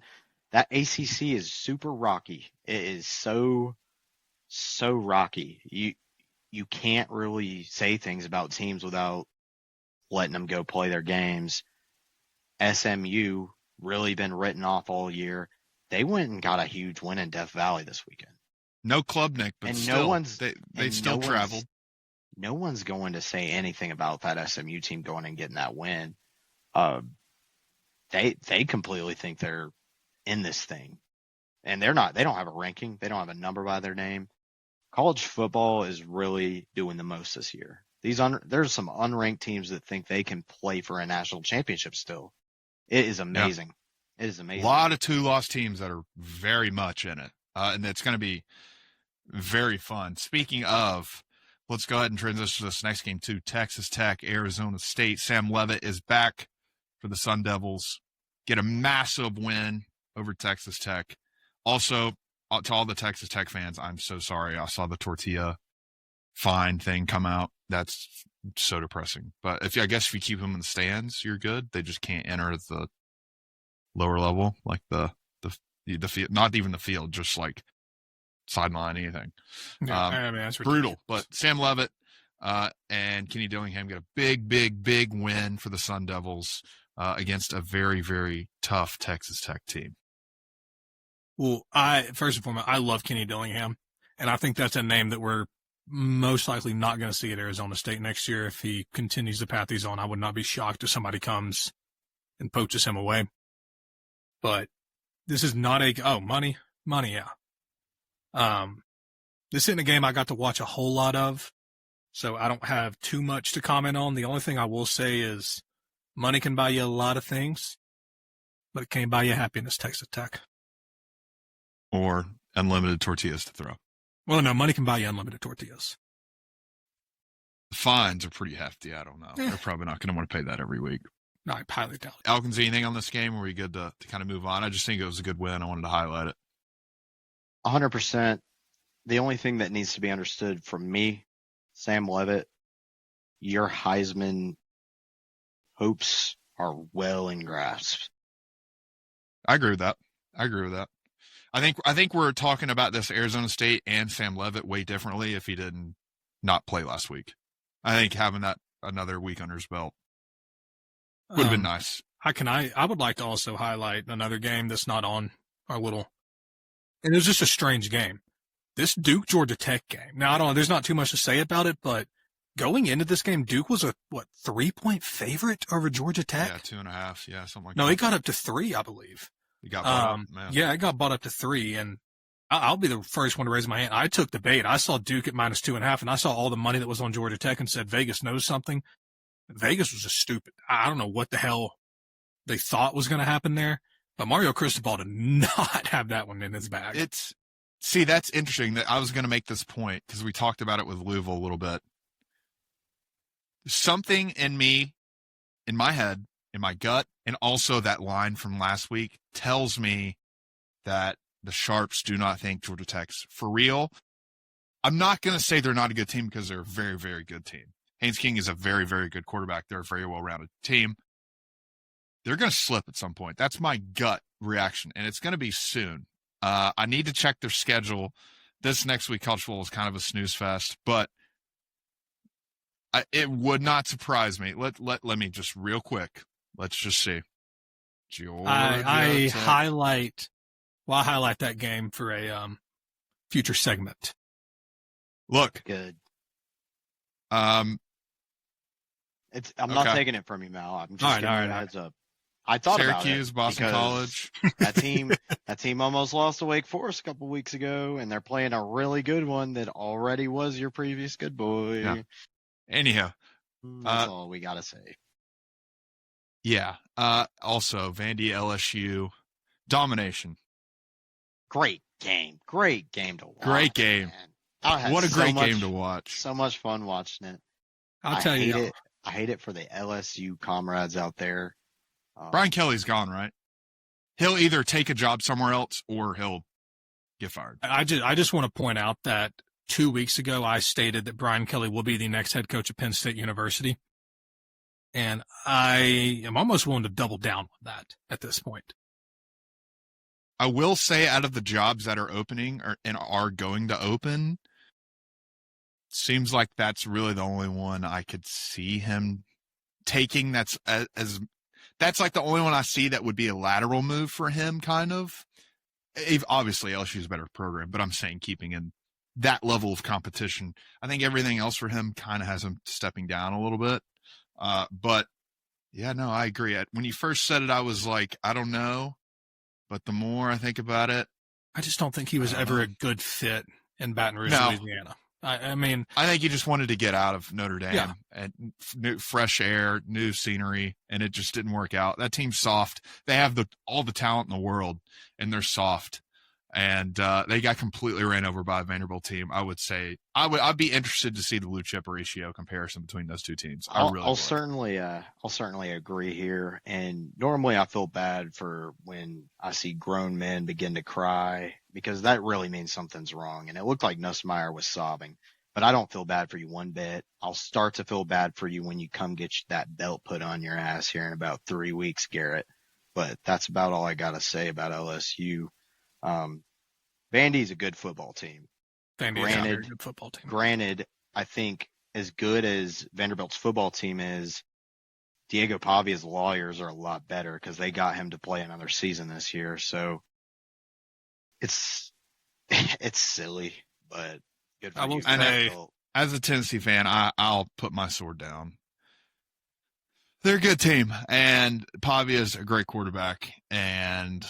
That ACC is super rocky. It is so rocky. You can't really say things about teams without letting them go play their games. SMU really been written off all year. They went and got a huge win in Death Valley this weekend. No club, Nick, but they still traveled. No one's going to say anything about that SMU team going and getting that win. They completely think they're in this thing, and they're not. They don't have a ranking. They don't have a number by their name. College football is really doing the most this year. There's some unranked teams that think they can play for a national championship still. It is amazing. Yeah. It is amazing. A lot of 2-loss teams that are very much in it, and it's going to be very fun. Speaking of, let's go ahead and transition to this next game too. Texas Tech, Arizona State. Sam Leavitt is back for the Sun Devils. Get a massive win over Texas Tech. Also, to all the Texas Tech fans, I'm so sorry. I saw the tortilla fine thing come out. That's so depressing. But I guess if you keep them in the stands, you're good. They just can't enter the lower level, like the field, not even the field, just like sideline, anything. Yeah, I mean, that's brutal. But Sam Leavitt and Kenny Dillingham get a big win for the Sun Devils against a very, very tough Texas Tech team. Well, first and foremost, I love Kenny Dillingham, and I think that's a name that we're most likely not going to see at Arizona State next year if he continues the path he's on. I would not be shocked if somebody comes and poaches him away. But this is not money, yeah. This isn't a game I got to watch a whole lot of, so I don't have too much to comment on. The only thing I will say is money can buy you a lot of things, but it can't buy you happiness, Texas Tech. Or unlimited tortillas to throw. Well, no, money can buy you unlimited tortillas. The fines are pretty hefty. I don't know. They're probably not going to want to pay that every week. No, I highly doubt it. Elkins, anything on this game? Were we good to kind of move on? I just think it was a good win. I wanted to highlight it. 100%. The only thing that needs to be understood from me, Sam Leavitt, your Heisman hopes are well in grasp. I agree with that. I think we're talking about this Arizona State and Sam Leavitt way differently if he didn't not play last week. I think having that another week under his belt would have been nice. I would like to also highlight another game that's not on our little, and it was just a strange game. This Duke-Georgia Tech game. Now, there's not too much to say about it, but going into this game, Duke was a 3-point favorite over Georgia Tech? Yeah, 2.5. Yeah, something like that. No, it got up to 3, I believe. It got bought up, man. Yeah, it got bought up to 3, and I'll be the first one to raise my hand. I took the bait. I saw Duke at -2.5, and I saw all the money that was on Georgia Tech and said Vegas knows something. Vegas was just stupid. I don't know what the hell they thought was going to happen there, but Mario Cristobal did not have that one in his bag. See, that's interesting. That I was going to make this point because we talked about it with Louisville a little bit. Something in me, in my head, in my gut, and also that line from last week tells me that the Sharps do not think Georgia Tech's for real. I'm not going to say they're not a good team because they're a very, very good team. Haynes King is a very, very good quarterback. They're a very well-rounded team. They're going to slip at some point. That's my gut reaction, and it's going to be soon. I need to check their schedule. This next week, college football is kind of a snooze fest, but it would not surprise me. Let me just real quick. Let's just see. I highlight that game for a future segment. Look, good. I'm not taking it from you, Mal. I'm just giving you a heads up. I thought Syracuse, about it Boston College. that team almost lost to Wake Forest a couple weeks ago, and they're playing a really good one that already was your previous good boy. Yeah. Anyhow, that's all we gotta say. Yeah. Also, Vandy, LSU, domination. Great game to watch. Great game. What a great game to watch. So much fun watching it. I'll tell you. I hate it for the LSU comrades out there. Brian Kelly's gone, right? He'll either take a job somewhere else or he'll get fired. I just want to point out that 2 weeks ago I stated that Brian Kelly will be the next head coach of Penn State University. And I am almost willing to double down on that at this point. I will say out of the jobs that are opening and are going to open, seems like that's really the only one I could see him taking. That's like the only one I see that would be a lateral move for him, kind of. Obviously, LSU's a better program, but I'm saying keeping in that level of competition. I think everything else for him kind of has him stepping down a little bit. But, yeah, no, I agree. When you first said it, I was like, I don't know. But the more I think about it, I just don't think he was ever a good fit in Baton Rouge, Louisiana. I mean, I think he just wanted to get out of Notre Dame and fresh air, new scenery, and it just didn't work out. That team's soft. They have all the talent in the world, and they're soft. And they got completely ran over by a Vanderbilt team. I would say I'd be interested to see the blue chip ratio comparison between those two teams. I'll certainly agree here. And normally I feel bad for when I see grown men begin to cry, because that really means something's wrong. And it looked like Nussmeier was sobbing, but I don't feel bad for you one bit. I'll start to feel bad for you when you come get that belt put on your ass here in about 3 weeks, Garrett. But that's about all I got to say about LSU. Vandy's a good football team. Vandy's a good football team. Granted, I think as good as Vanderbilt's football team is, Diego Pavia's lawyers are a lot better because they got him to play another season this year. So it's silly, but good for you. As a Tennessee fan, I'll put my sword down. They're a good team, and Pavia's a great quarterback, and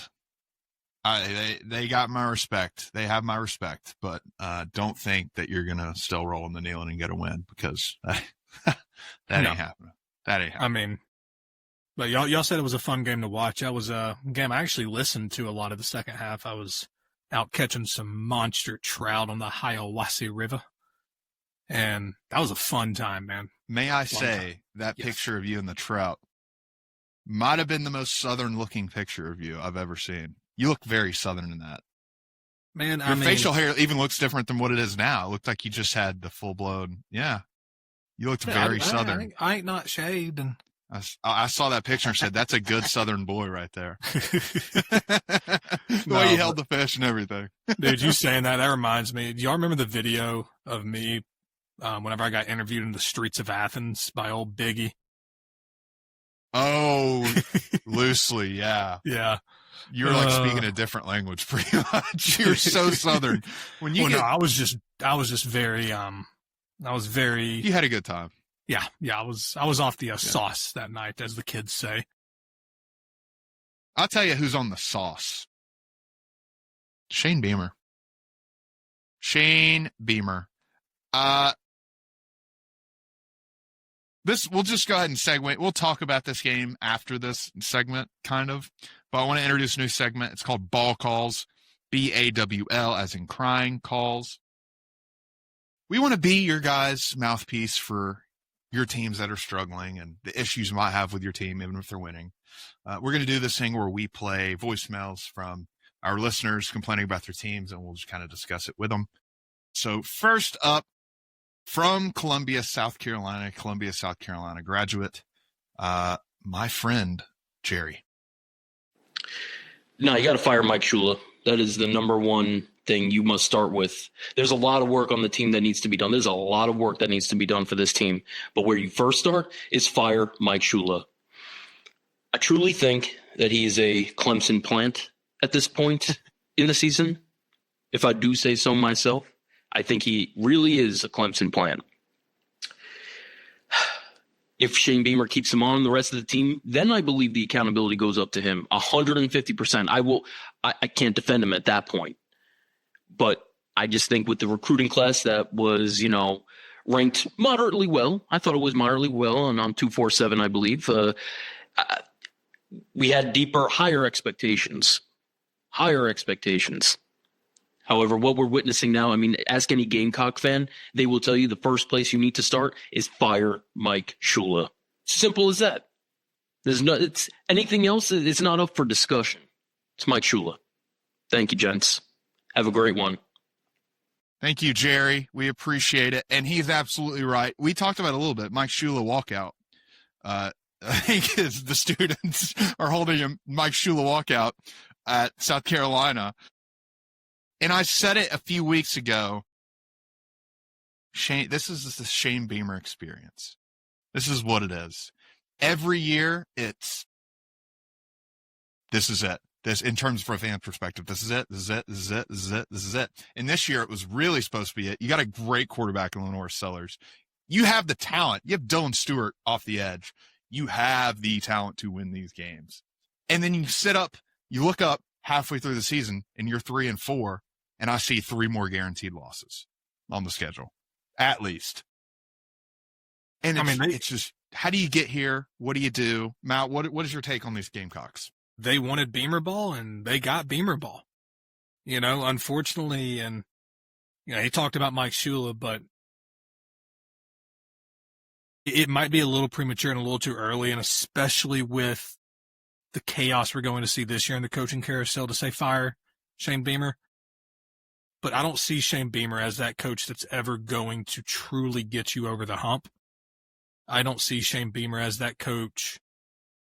they got my respect. They have my respect, but don't think that you're gonna still roll in the kneeling and get a win, because that ain't happening. That ain't happening. I mean, but y'all said it was a fun game to watch. That was a game I actually listened to a lot of the second half. I was out catching some monster trout on the Hiawassee River, and that was a fun time, man. May I say that picture of you and the trout might have been the most southern-looking picture of you I've ever seen. You look very southern in that. Man, Your facial hair even looks different than what it is now. It looked like you just had the full-blown, You looked very southern. I ain't not shaved. And I saw that picture and said, that's a good southern boy right there. The way you held the fish and everything. Dude, you saying that reminds me. Do y'all remember the video of me whenever I got interviewed in the streets of Athens by old Biggie? Oh, loosely, yeah. Yeah. You were like speaking a different language pretty much. You're so southern. I was just very, You had a good time. Yeah. I was off the sauce that night, as the kids say. I'll tell you who's on the sauce. Shane Beamer. We'll just go ahead and segue. We'll talk about this game after this segment, kind of. But I want to introduce a new segment. It's called Ball Calls, BAWL, as in crying calls. We want to be your guys' mouthpiece for your teams that are struggling and the issues you might have with your team, even if they're winning. We're going to do this thing where we play voicemails from our listeners complaining about their teams, and we'll just kind of discuss it with them. So first up, from Columbia, South Carolina graduate, my friend, Jerry. No, you got to fire Mike Shula. That is the number one thing you must start with. There's a lot of work on the team that needs to be done. There's a lot of work that needs to be done for this team. But where you first start is fire Mike Shula. I truly think that he is a Clemson plant at this point in the season. If I do say so myself, I think he really is a Clemson plant. If Shane Beamer keeps him on the rest of the team, then I believe the accountability goes up to him 150%. I can't defend him at that point. But I just think with the recruiting class that was, ranked moderately well, I thought it was moderately well on 247, I believe. We had higher expectations. However, what we're witnessing now, ask any Gamecock fan, they will tell you the first place you need to start is fire Mike Shula. Simple as that. It's anything else, it's not up for discussion. It's Mike Shula. Thank you, gents. Have a great one. Thank you, Jerry. We appreciate it. And he's absolutely right. We talked about it a little bit. Mike Shula walkout. I think the students are holding a Mike Shula walkout at South Carolina. And I said it a few weeks ago. This is the Shane Beamer experience. This is what it is. Every year, this is it. This, in terms of a fan perspective, this is it. And this year, it was really supposed to be it. You got a great quarterback in Lenore Sellers. You have the talent. You have Dylan Stewart off the edge. You have the talent to win these games. And then you look up halfway through the season, and you're 3-4. And I see 3 more guaranteed losses on the schedule, at least. And it's just, how do you get here? What do you do? Matt, what is your take on these Gamecocks? They wanted Beamer ball, and they got Beamer ball. unfortunately, and he talked about Mike Shula, but it might be a little premature and a little too early, and especially with the chaos we're going to see this year in the coaching carousel, to say fire Shane Beamer. But I don't see Shane Beamer as that coach that's ever going to truly get you over the hump. I don't see Shane Beamer as that coach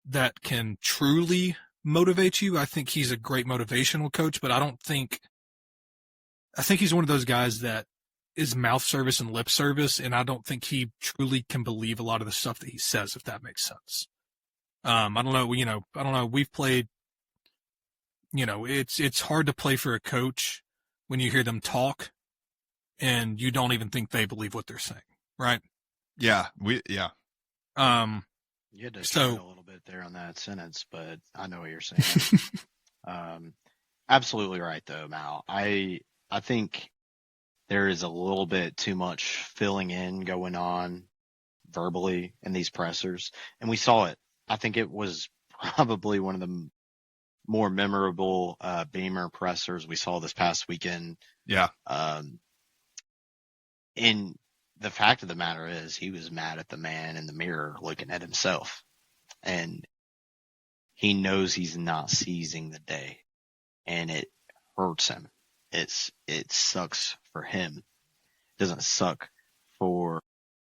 that can truly motivate you. I think he's a great motivational coach, but I think he's one of those guys that is mouth service and lip service, and I don't think he truly can believe a lot of the stuff that he says, if that makes sense. I don't know. We've played, it's hard to play for a coach when you hear them talk and you don't even think they believe what they're saying, right? Yeah. You had to try a little bit there on that sentence, but I know what you're saying. Absolutely right, though, Mal. I think there is a little bit too much filling in going on verbally in these pressers, and we saw it. I think it was probably one of the more memorable Beamer pressers we saw this past weekend. Yeah. And the fact of the matter is, he was mad at the man in the mirror looking at himself, and he knows he's not seizing the day, and it hurts him. It sucks for him. It doesn't suck for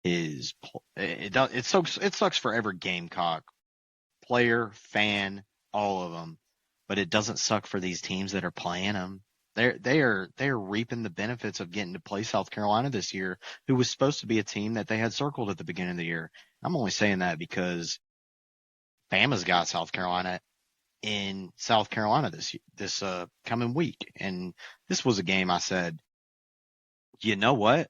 his. It sucks for every Gamecock player, fan, all of them. But it doesn't suck for these teams that are playing them. They are reaping the benefits of getting to play South Carolina this year, who was supposed to be a team that they had circled at the beginning of the year. I'm only saying that because Bama's got South Carolina in South Carolina this coming week, and this was a game I said, you know what?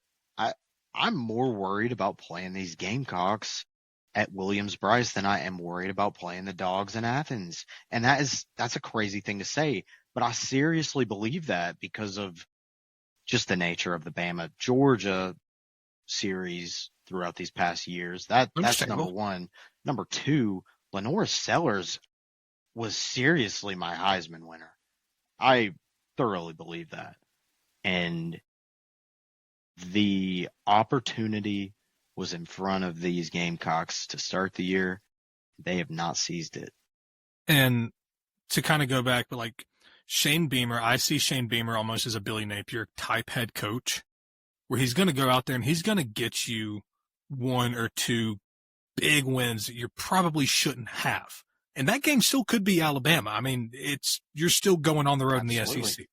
I'm more worried about playing these Gamecocks at Williams-Brice than I am worried about playing the Dogs in Athens. And that's a crazy thing to say, but I seriously believe that because of just the nature of the Bama-Georgia series throughout these past years. That's number one. Number two, Lenora Sellers was seriously my Heisman winner. I thoroughly believe that. And the opportunity was in front of these Gamecocks to start the year. They have not seized it. And to kind of go back, but like Shane Beamer, I see Shane Beamer almost as a Billy Napier type head coach, where he's going to go out there and he's going to get you one or two big wins that you probably shouldn't have. And that game still could be Alabama. I mean, you're still going on the road in the SEC.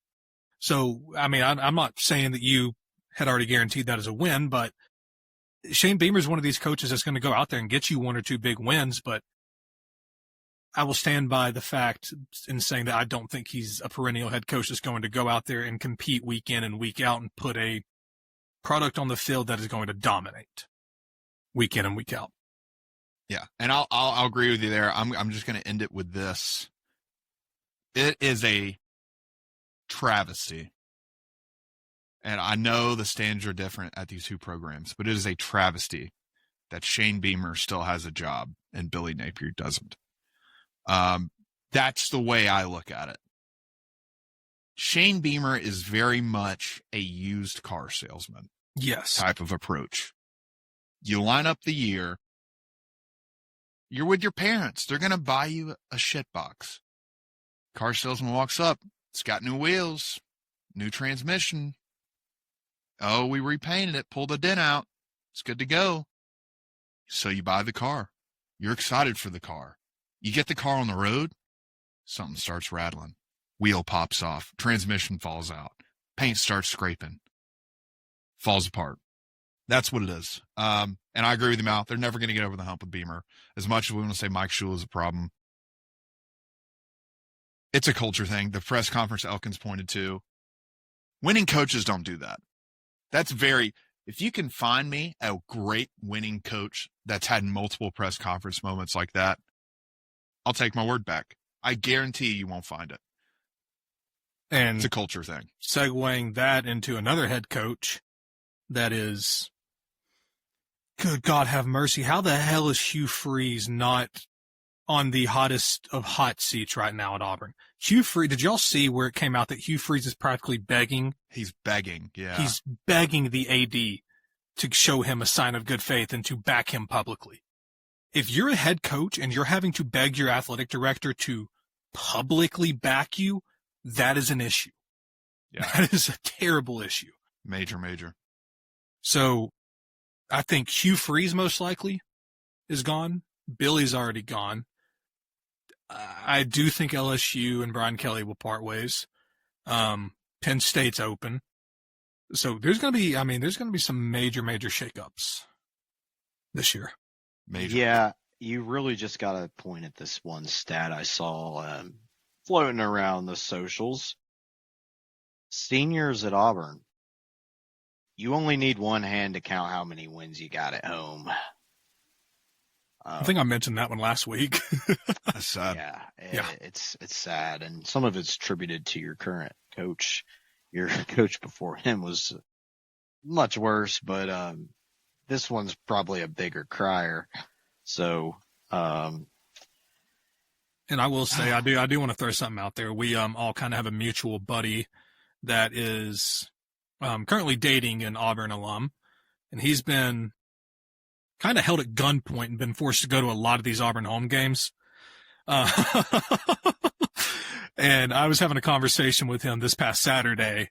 So, I mean, I'm not saying that you had already guaranteed that as a win, but Shane Beamer is one of these coaches that's going to go out there and get you one or two big wins, but I will stand by the fact in saying that I don't think he's a perennial head coach that's going to go out there and compete week in and week out and put a product on the field that is going to dominate week in and week out. Yeah, and I'll agree with you there. I'm just going to end it with this. It is a travesty. And I know the standards are different at these two programs, but it is a travesty that Shane Beamer still has a job and Billy Napier doesn't. That's the way I look at it. Shane Beamer is very much a used car salesman. Yes. Type of approach. You line up the year. You're with your parents. They're going to buy you a shit box. Car salesman walks up. It's got new wheels, new transmission. Oh, we repainted it, pulled the dent out. It's good to go. So you buy the car. You're excited for the car. You get the car on the road. Something starts rattling. Wheel pops off. Transmission falls out. Paint starts scraping. Falls apart. That's what it is. And I agree with him out. They're never going to get over the hump with Beamer. As much as we want to say Mike Shula is a problem, it's a culture thing. The press conference Elkins pointed to. Winning coaches don't do that. If you can find me a great winning coach that's had multiple press conference moments like that, I'll take my word back. I guarantee you won't find it. And it's a culture thing. Segueing that into another head coach that is, good God have mercy, how the hell is Hugh Freeze not on the hottest of hot seats right now at Auburn. Hugh Freeze, did y'all see where it came out that Hugh Freeze is practically begging? He's begging, yeah. He's begging the AD to show him a sign of good faith and to back him publicly. If you're a head coach and you're having to beg your athletic director to publicly back you, that is an issue. Yeah. That is a terrible issue. Major. So I think Hugh Freeze most likely is gone. Billy's already gone. I do think LSU and Brian Kelly will part ways. Penn State's open. So there's going to be some major shakeups this year. Major. Yeah, you really just got to point at this one stat I saw floating around the socials. Seniors at Auburn, you only need one hand to count how many wins you got at home. I think I mentioned that one last week. That's sad. Yeah, it's sad, and some of it's attributed to your current coach. Your coach before him was much worse, but this one's probably a bigger crier. So, and I will say, I do want to throw something out there. We all kind of have a mutual buddy that is currently dating an Auburn alum, and he's been kind of held at gunpoint and been forced to go to a lot of these Auburn home games. And I was having a conversation with him this past Saturday,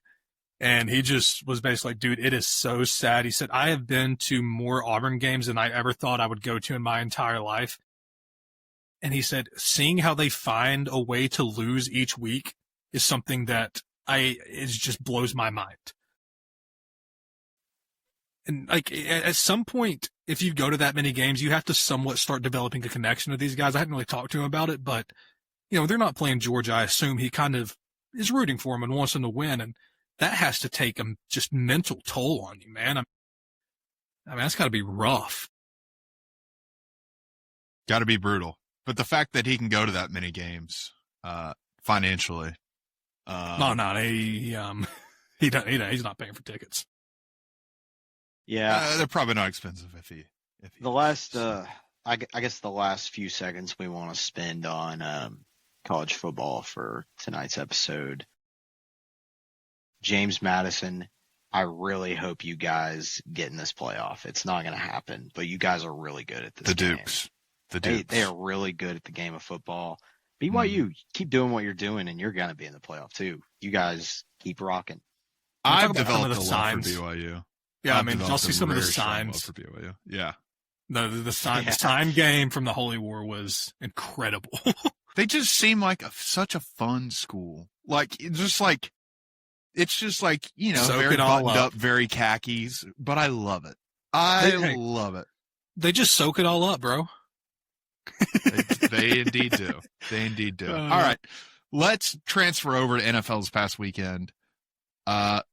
and he just was basically like, dude, it is so sad. He said, I have been to more Auburn games than I ever thought I would go to in my entire life. And he said, seeing how they find a way to lose each week is something that it just blows my mind. And like at some point, if you go to that many games, you have to somewhat start developing a connection with these guys. I haven't really talked to him about it, but they're not playing Georgia. I assume he kind of is rooting for them and wants them to win. And that has to take a just mental toll on you, man. I mean, that's got to be rough. Got to be brutal. But the fact that he can go to that many games, financially. He's not paying for tickets. yeah, They're probably not expensive if he the last, I guess the last few seconds we want to spend on college football for tonight's episode. James Madison, I really hope you guys get in this playoff. It's not going to happen, but you guys are really good at this the game. Dukes. The Dukes. They are really good at the game of football. BYU, keep doing what you're doing, and you're going to be in the playoff too. You guys keep rocking. I've Talk about some of developed a the love for signs. BYU. Yeah, I've I'll see some of the very strong love signs. for BYU. Yeah. The sign, Yeah. the sign game from the Holy War was incredible. They just seem like such a fun school. It's just like, Soak very it all buttoned up. up, very khakis, but I love it. I love it. They just soak it all up, bro. They indeed do. They indeed do. All right. Let's transfer over to NFL's past weekend. I'll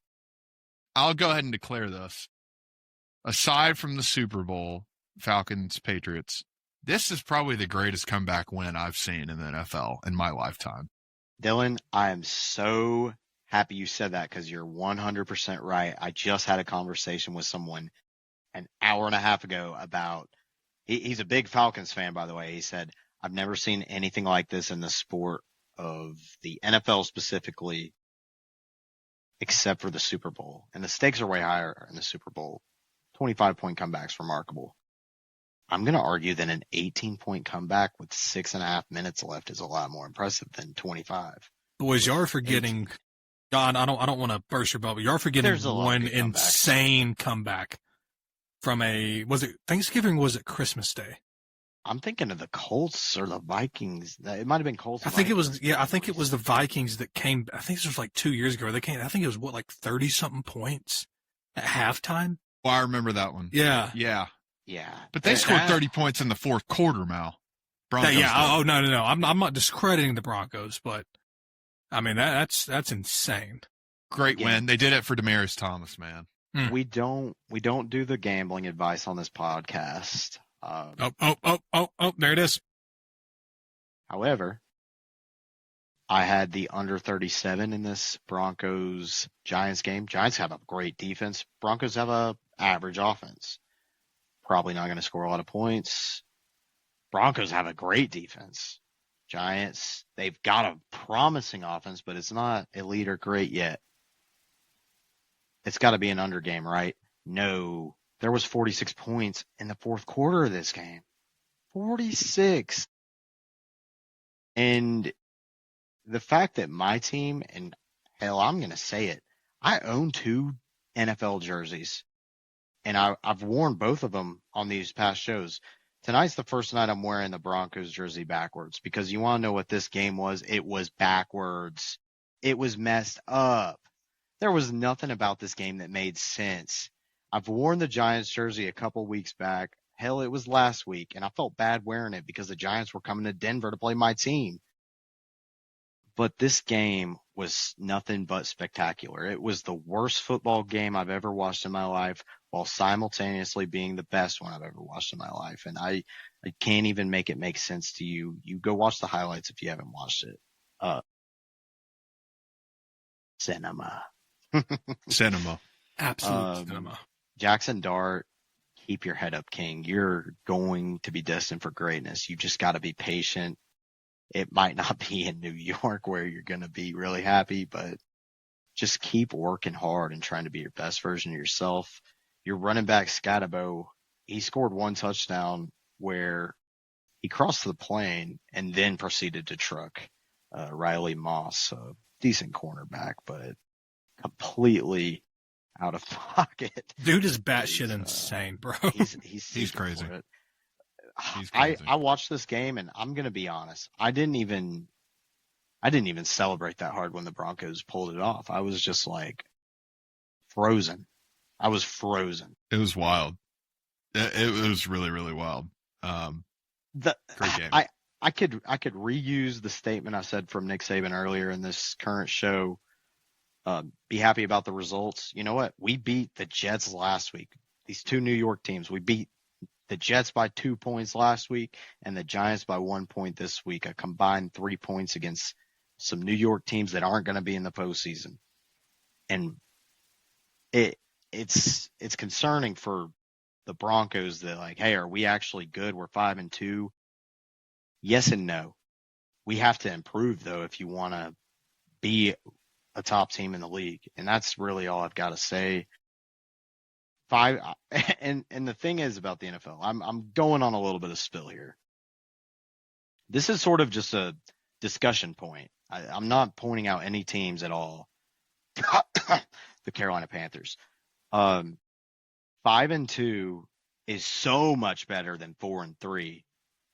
go ahead and declare this. Aside from the Super Bowl, Falcons, Patriots, this is probably the greatest comeback win I've seen in the NFL in my lifetime. Dylan, I am so happy you said that because you're 100% right. I just had a conversation with someone an hour and a half ago about he's a big Falcons fan, by the way. He said, I've never seen anything like this in the sport of the NFL specifically, except for the Super Bowl. And the stakes are way higher in the Super Bowl. 25-point comeback's remarkable. I'm going to argue that an 18-point comeback with 6.5 minutes left is a lot more impressive than 25. Boys, y'all are forgetting. God, I don't want to burst your bubble. Y'all are forgetting There's a lot of one good comebacks. insane comeback from was it Thanksgiving? Or was it Christmas Day? I'm thinking of the Colts or the Vikings. It might have been Colts. I think it was the Vikings that came. I think this was like 2 years ago. They came. I think it was like 30-something points at halftime. Well, I remember that one. Yeah. Yeah. Yeah. But they scored 30 points in the fourth quarter, Mal. Broncos did. Oh, no. I'm not discrediting the Broncos, but I mean, that's insane. Great Yeah. win. They did it for Demaryius Thomas, man. We don't do the gambling advice on this podcast. Oh, there it is. However, I had the under 37 in this Broncos Giants game. Giants have a great defense. Broncos have a average offense. Probably not going to score a lot of points. Broncos have a great defense. Giants, they've got a promising offense, but it's not elite or great yet. It's got to be an under game, right? No. There was 46 points in the fourth quarter of this game. 46. And the fact that my team, and hell, I'm going to say it, I own 2 NFL jerseys. And I've worn both of them on these past shows. Tonight's the first night I'm wearing the Broncos jersey backwards because you want to know what this game was? It was backwards. It was messed up. There was nothing about this game that made sense. I've worn the Giants jersey a couple weeks back. Hell, it was last week, and I felt bad wearing it because the Giants were coming to Denver to play my team. But this game was nothing but spectacular. It was the worst football game I've ever watched in my life while simultaneously being the best one I've ever watched in my life. And I can't even make it make sense to you. You go watch the highlights if you haven't watched it. Cinema. Cinema. Absolute cinema. Jackson Dart, keep your head up, King. You're going to be destined for greatness. You just got to be patient. It might not be in New York where you're going to be really happy, but just keep working hard and trying to be your best version of yourself. Your running back, Scatabo, he scored 1 touchdown where he crossed the plane and then proceeded to truck Riley Moss, a decent cornerback, but completely out of pocket. Dude is batshit insane, bro. He's crazy. I watched this game, and I'm gonna be honest. I didn't even celebrate that hard when the Broncos pulled it off. I was just like frozen. I was frozen. It was wild. It was really, really wild. Great game. I could reuse the statement I said from Nick Saban earlier in this current show. Be happy about the results. You know what? We beat the Jets last week. These 2 New York teams. We beat the Jets by 2 points last week and the Giants by 1 point this week. A combined 3 points against some New York teams that aren't going to be in the postseason. And it's concerning for the Broncos that, like, hey, are we actually good? We're 5-2. Yes and no. We have to improve, though, if you want to be a top team in the league. And that's really all I've got to say. And the thing is about the NFL, I'm going on a little bit of spill here. This is sort of just a discussion point. I'm not pointing out any teams at all. The Carolina Panthers. 5-2 is so much better than 4-3.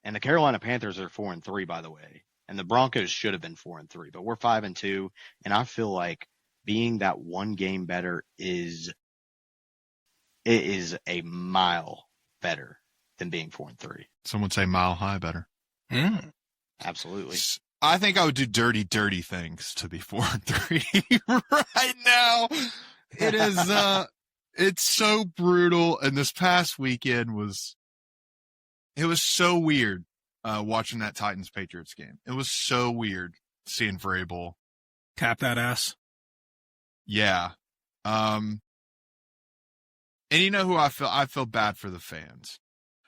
And the Carolina Panthers are 4-3, by the way. And the Broncos should have been 4-3, but we're 5-2. And I feel like being that one game better is a mile better than being 4-3. Some would say mile high better. Absolutely. I think I would do dirty things to be 4-3 right now. It is, it's so brutal. And this past weekend was so weird, watching that Titans Patriots game. It was so weird seeing Vrabel Tap that ass. Yeah. And you know who I feel? I feel bad for the fans.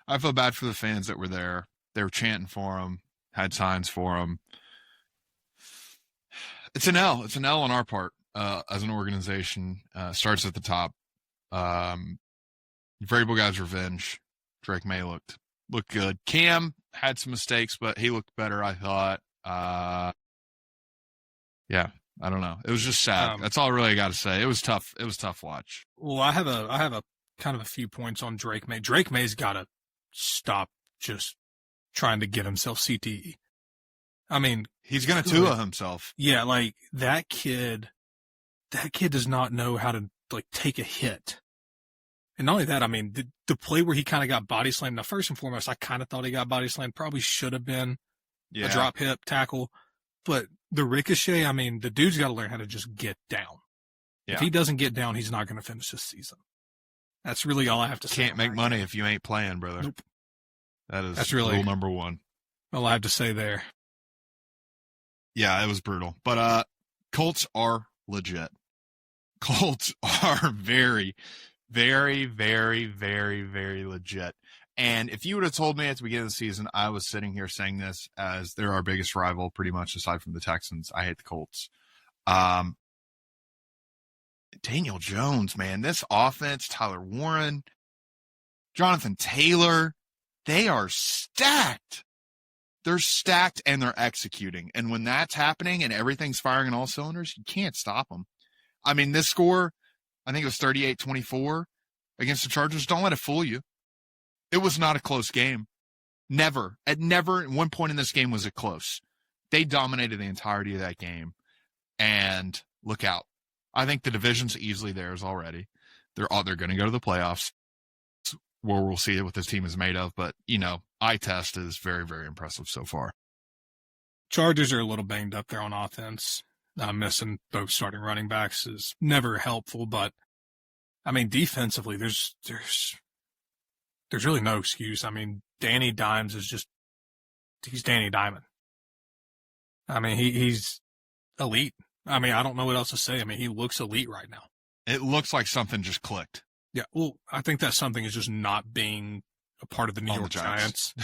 I feel bad for the fans that were there. They were chanting for him, had signs for him. It's an L. It's an L on our part as an organization. Starts at the top. Vrabel guy's revenge. Drake May looked good. Cam had some mistakes, but he looked better, I thought. Yeah, I don't know. It was just sad. That's all really I got to say. It was tough. It was tough watch. Well, I have a kind of a few points on Drake May. Drake May's got to stop just trying to get himself CTE. I mean, he's going to Tua himself. Yeah, like that kid does not know how to like take a hit. And not only that, I mean, the play where he kind of got body slammed. Now, first and foremost, I kind of thought he got body slammed. Probably should have been a drop hip tackle. But the ricochet, I mean, the dude's got to learn how to just get down. Yeah. If he doesn't get down, he's not going to finish this season. That's really all I have to say. Can't make money if you ain't playing, brother. Nope. That's really rule number one. All I have to say there. Yeah, it was brutal. But Colts are legit. Colts are very, very, very, very, very legit. And if you would have told me at the beginning of the season, I was sitting here saying this as they're our biggest rival, pretty much aside from the Texans. I hate the Colts. Daniel Jones, man, this offense, Tyler Warren, Jonathan Taylor, they are stacked. They're stacked and they're executing. And when that's happening and everything's firing on all cylinders, you can't stop them. I mean, this score, I think it was 38-24 against the Chargers. Don't let it fool you. It was not a close game. Never. At one point in this game was it close. They dominated the entirety of that game. And look out. I think the division's easily theirs already. They're going to go to the playoffs, where we'll see what this team is made of. But, eye test is very, very impressive so far. Chargers are a little banged up there on offense. Missing both starting running backs is never helpful, but I mean, defensively, there's really no excuse. I mean, Danny Dimes he's Danny Diamond. I mean, he's elite. I mean, I don't know what else to say. I mean, he looks elite right now. It looks like something just clicked. Yeah, well, I think that something is just not being a part of the New York Giants.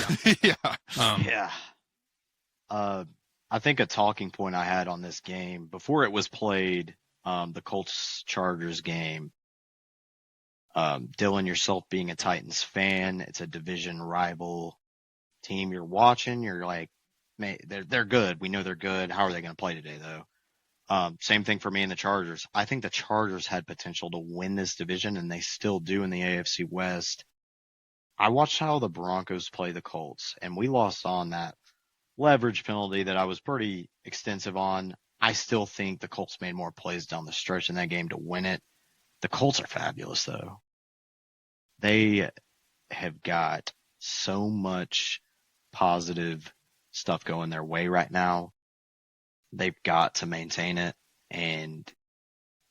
Yeah. I think a talking point I had on this game before it was played, the Colts-Chargers game, Dylan, yourself being a Titans fan, it's a division rival team you're watching. You're like, man, they're good. We know they're good. How are they going to play today, though? Same thing for me and the Chargers. I think the Chargers had potential to win this division, and they still do in the AFC West. I watched how the Broncos play the Colts, and we lost on that leverage penalty that I was pretty extensive on. I still think the Colts made more plays down the stretch in that game to win it. The Colts are fabulous, though. They have got so much positive stuff going their way right now. They've got to maintain it, and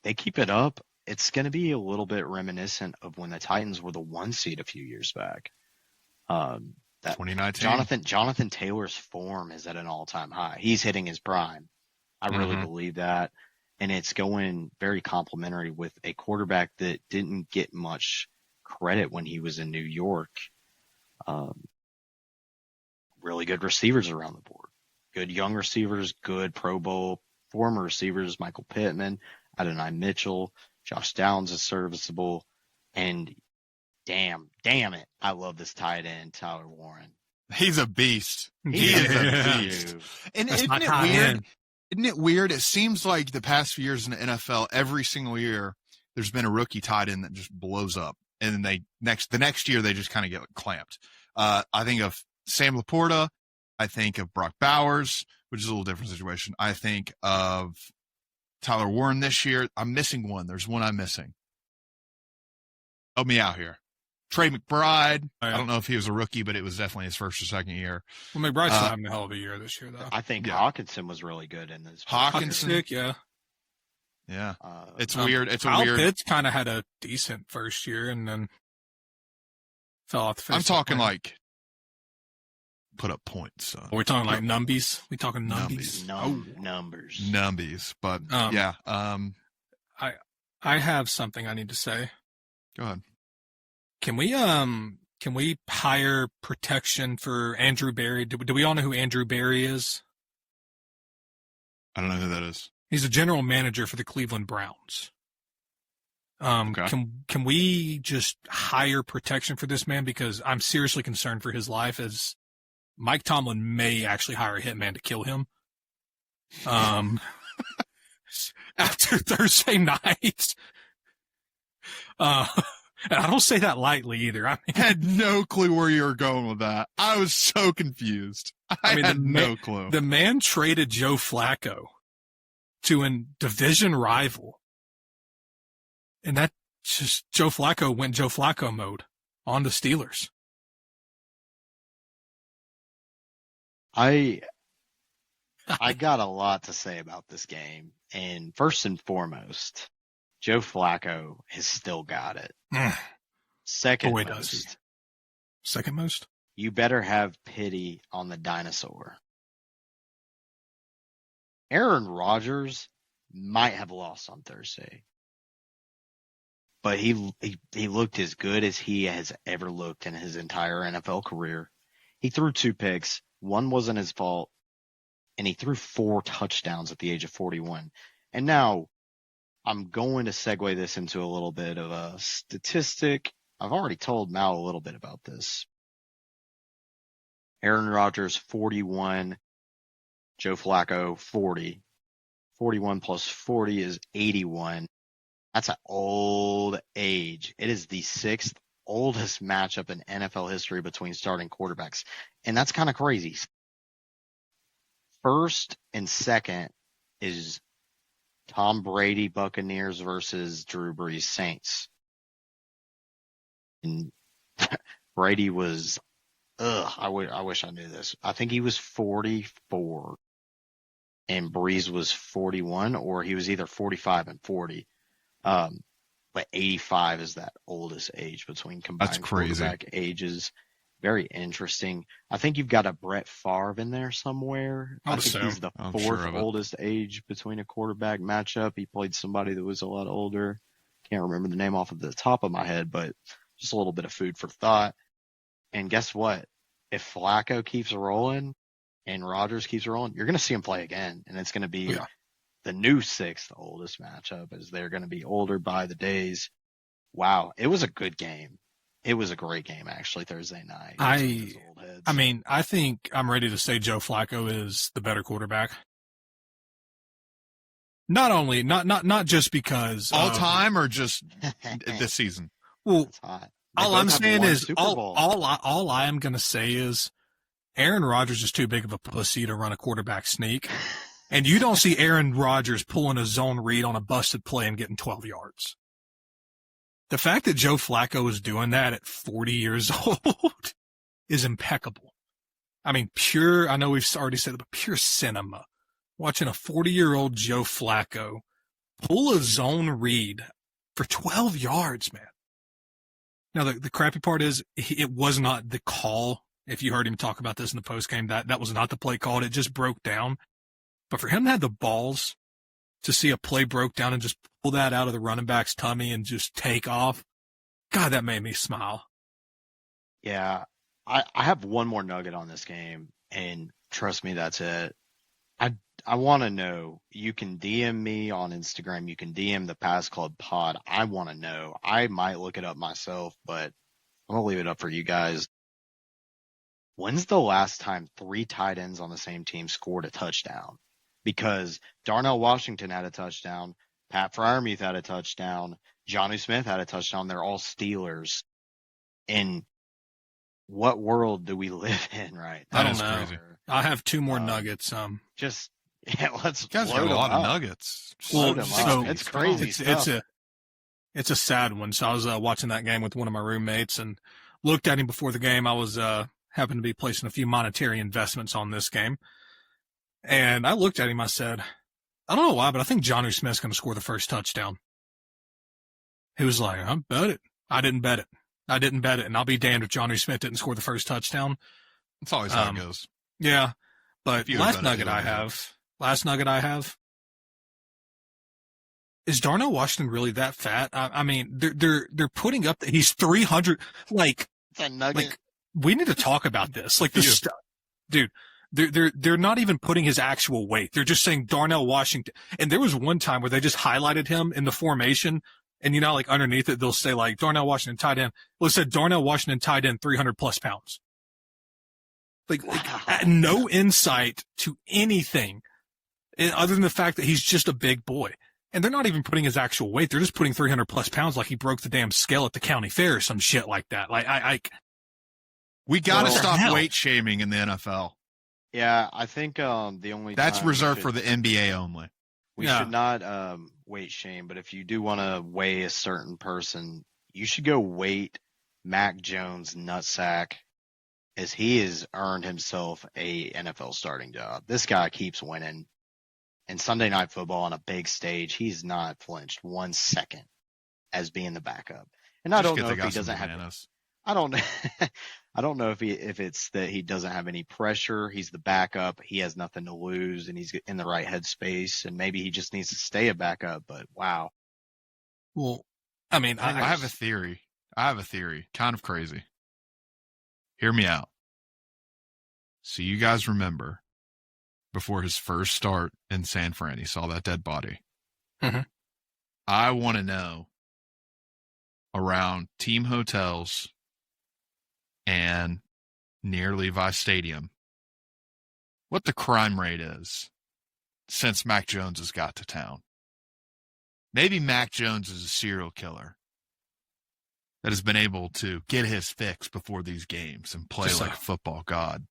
they keep it up. It's going to be a little bit reminiscent of when the Titans were the 1 seed a few years back. That 2019. Jonathan Taylor's form is at an all-time high. He's hitting his prime. I really believe that. And it's going very complimentary with a quarterback that didn't get much credit when he was in New York. Really good receivers around the board. Good young receivers, good Pro Bowl former receivers, Michael Pittman, Adonai Mitchell, Josh Downs is serviceable. And damn it, I love this tight end, Tyler Warren. He's a beast. He Yeah. is a beast. And That's isn't my it tight weird? end. Isn't it weird? It seems like the past few years in the NFL, every single year, there's been a rookie tight end that just blows up. And then the next year, they just kind of get clamped. I think of Sam Laporta. I think of Brock Bowers, which is a little different situation. I think of Tyler Warren this year. I'm missing one. There's one I'm missing. Help me out here. Trey McBride. Oh, yeah. I don't know if he was a rookie, but it was definitely his first or second year. Well, McBride's still having a hell of a year this year, though. I think Hawkinson was really good in this. Hawkinson. Sick, yeah. Yeah. It's weird. It's Kyle a weird. Pitts kind of had a decent first year and then fell off the face. I'm of the talking planet. like put up points. We're talking like numbies. We talking numbies. Numbers. Numbies. But yeah. I have something I need to say. Go ahead. Can we hire protection for Andrew Berry? Do we all know who Andrew Berry is? I don't know who that is. He's the general manager for the Cleveland Browns. Okay. Can we just hire protection for this man? Because I'm seriously concerned for his life, as Mike Tomlin may actually hire a hitman to kill him. After Thursday night. And I don't say that lightly either. I mean, I had no clue where you were going with that. I was so confused. I had no clue. The man traded Joe Flacco to a division rival. And that just, Joe Flacco went Joe Flacco mode on the Steelers. I got a lot to say about this game. And first and foremost, Joe Flacco has still got it. Second Boy, does he. Second most? You better have pity on the dinosaur. Aaron Rodgers might have lost on Thursday. but he looked as good as he has ever looked in his entire NFL career. He threw 2 picks. One wasn't his fault, and he threw 4 touchdowns at the age of 41. And now I'm going to segue this into a little bit of a statistic. I've already told Mal a little bit about this. Aaron Rodgers, 41. Joe Flacco, 40. 41 plus 40 is 81. That's an old age. It is the 6th oldest matchup in NFL history between starting quarterbacks. And that's kind of crazy. First and second is Tom Brady Buccaneers versus Drew Brees Saints. And Brady was, I wish I knew this. I think he was 44 and Brees was 41, or he was either 45 and 40. But 85 is that oldest age between combined quarterback ages. Very interesting. I think you've got a Brett Favre in there somewhere. I think he's the 4th oldest age between a quarterback matchup. He played somebody that was a lot older. Can't remember the name off of the top of my head, but just a little bit of food for thought. And guess what? If Flacco keeps rolling and Rodgers keeps rolling, you're going to see him play again. And it's going to be the new 6th oldest matchup, as they're going to be older by the days. Wow. It was a good game. It was a great game, actually, Thursday night. I mean, I think I'm ready to say Joe Flacco is the better quarterback. Not just because all time or just this season. Well, all I'm saying is all I am going to say is Aaron Rodgers is too big of a pussy to run a quarterback sneak. And you don't see Aaron Rodgers pulling a zone read on a busted play and getting 12 yards. The fact that Joe Flacco is doing that at 40 years old is impeccable. I mean, I know we've already said it, but pure cinema. Watching a 40-year-old Joe Flacco pull a zone read for 12 yards, man. Now, the crappy part is it was not the call. If you heard him talk about this in the postgame, that was not the play called. It just broke down. But for him to have the balls to see a play broke down and just pull that out of the running back's tummy and just take off, God, that made me smile. Yeah, I have one more nugget on this game, and trust me, that's it. I want to know. You can DM me on Instagram. You can DM the Pass Club Pod. I want to know. I might look it up myself, but I'm going to leave it up for you guys. When's the last time 3 tight ends on the same team scored a touchdown? Because Darnell Washington had a touchdown. Pat Freiermuth had a touchdown. Jonnu Smith had a touchdown. They're all Steelers. In what world do we live in right now? I don't know. Crazy. I have 2 more nuggets. Let's you guys got a lot of nuggets. Well, so it's crazy stuff. It's a sad one. So I was watching that game with one of my roommates and looked at him before the game. I was happened to be placing a few monetary investments on this game. And I looked at him, I said, I don't know why, but I think Jonnu Smith's going to score the first touchdown. He was like, I bet it. I didn't bet it. And I'll be damned if Jonnu Smith didn't score the first touchdown. That's always how it goes. Yeah. But last nugget I have is Darnell Washington really that fat? I mean, they're putting up he's 300. Like, it's a nugget. Like, we need to talk about this. Like this stuff, dude. They're not even putting his actual weight. They're just saying Darnell Washington. And there was one time where they just highlighted him in the formation, and like underneath it they'll say like Darnell Washington tight end. Well, it said Darnell Washington tight end 300 plus pounds. Like no insight to anything other than the fact that he's just a big boy. And they're not even putting his actual weight. They're just putting 300 plus pounds like he broke the damn scale at the county fair or some shit like that. Like we got to stop weight shaming in the NFL. Yeah, I think the only that's reserved for the NBA only. We should not weight shame, but if you do want to weigh a certain person, you should go weight Mac Jones nutsack, as he has earned himself a NFL starting job. This guy keeps winning. And Sunday Night Football on a big stage, he's not flinched 1 second as being the backup. And I don't know if he doesn't have. I don't know if it's that he doesn't have any pressure. He's the backup. He has nothing to lose, and he's in the right headspace. And maybe he just needs to stay a backup. But wow. Well, I mean, I have a theory. Kind of crazy. Hear me out. So you guys remember before his first start in San Fran, he saw that dead body. Mhm. I want to know around team hotels and near Levi Stadium what the crime rate is since Mac Jones has got to town. Maybe Mac Jones is a serial killer that has been able to get his fix before these games and play Just like a football god.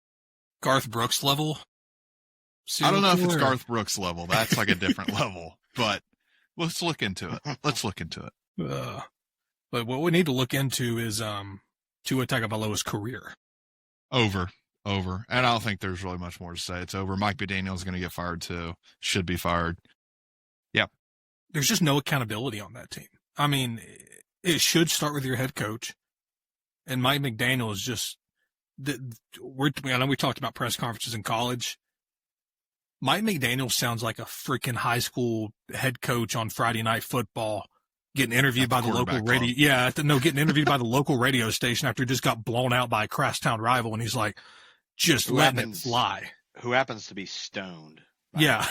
Garth Brooks level. I don't know if it's Garth Brooks level. That's like a different level, but let's look into it. But what we need to look into is Tua Tagovailoa's career. Over. And I don't think there's really much more to say. It's over. Mike McDaniel is going to get fired too. Should be fired. Yep. There's just no accountability on that team. I mean, it should start with your head coach. And Mike McDaniel is just, I know we talked about press conferences in college. Mike McDaniel sounds like a freaking high school head coach on Friday Night Football, getting interviewed by the local radio. Club. Yeah, getting interviewed by the local radio station after he just got blown out by a crosstown rival, and he's like, just letting it fly. Who happens to be stoned. Yeah.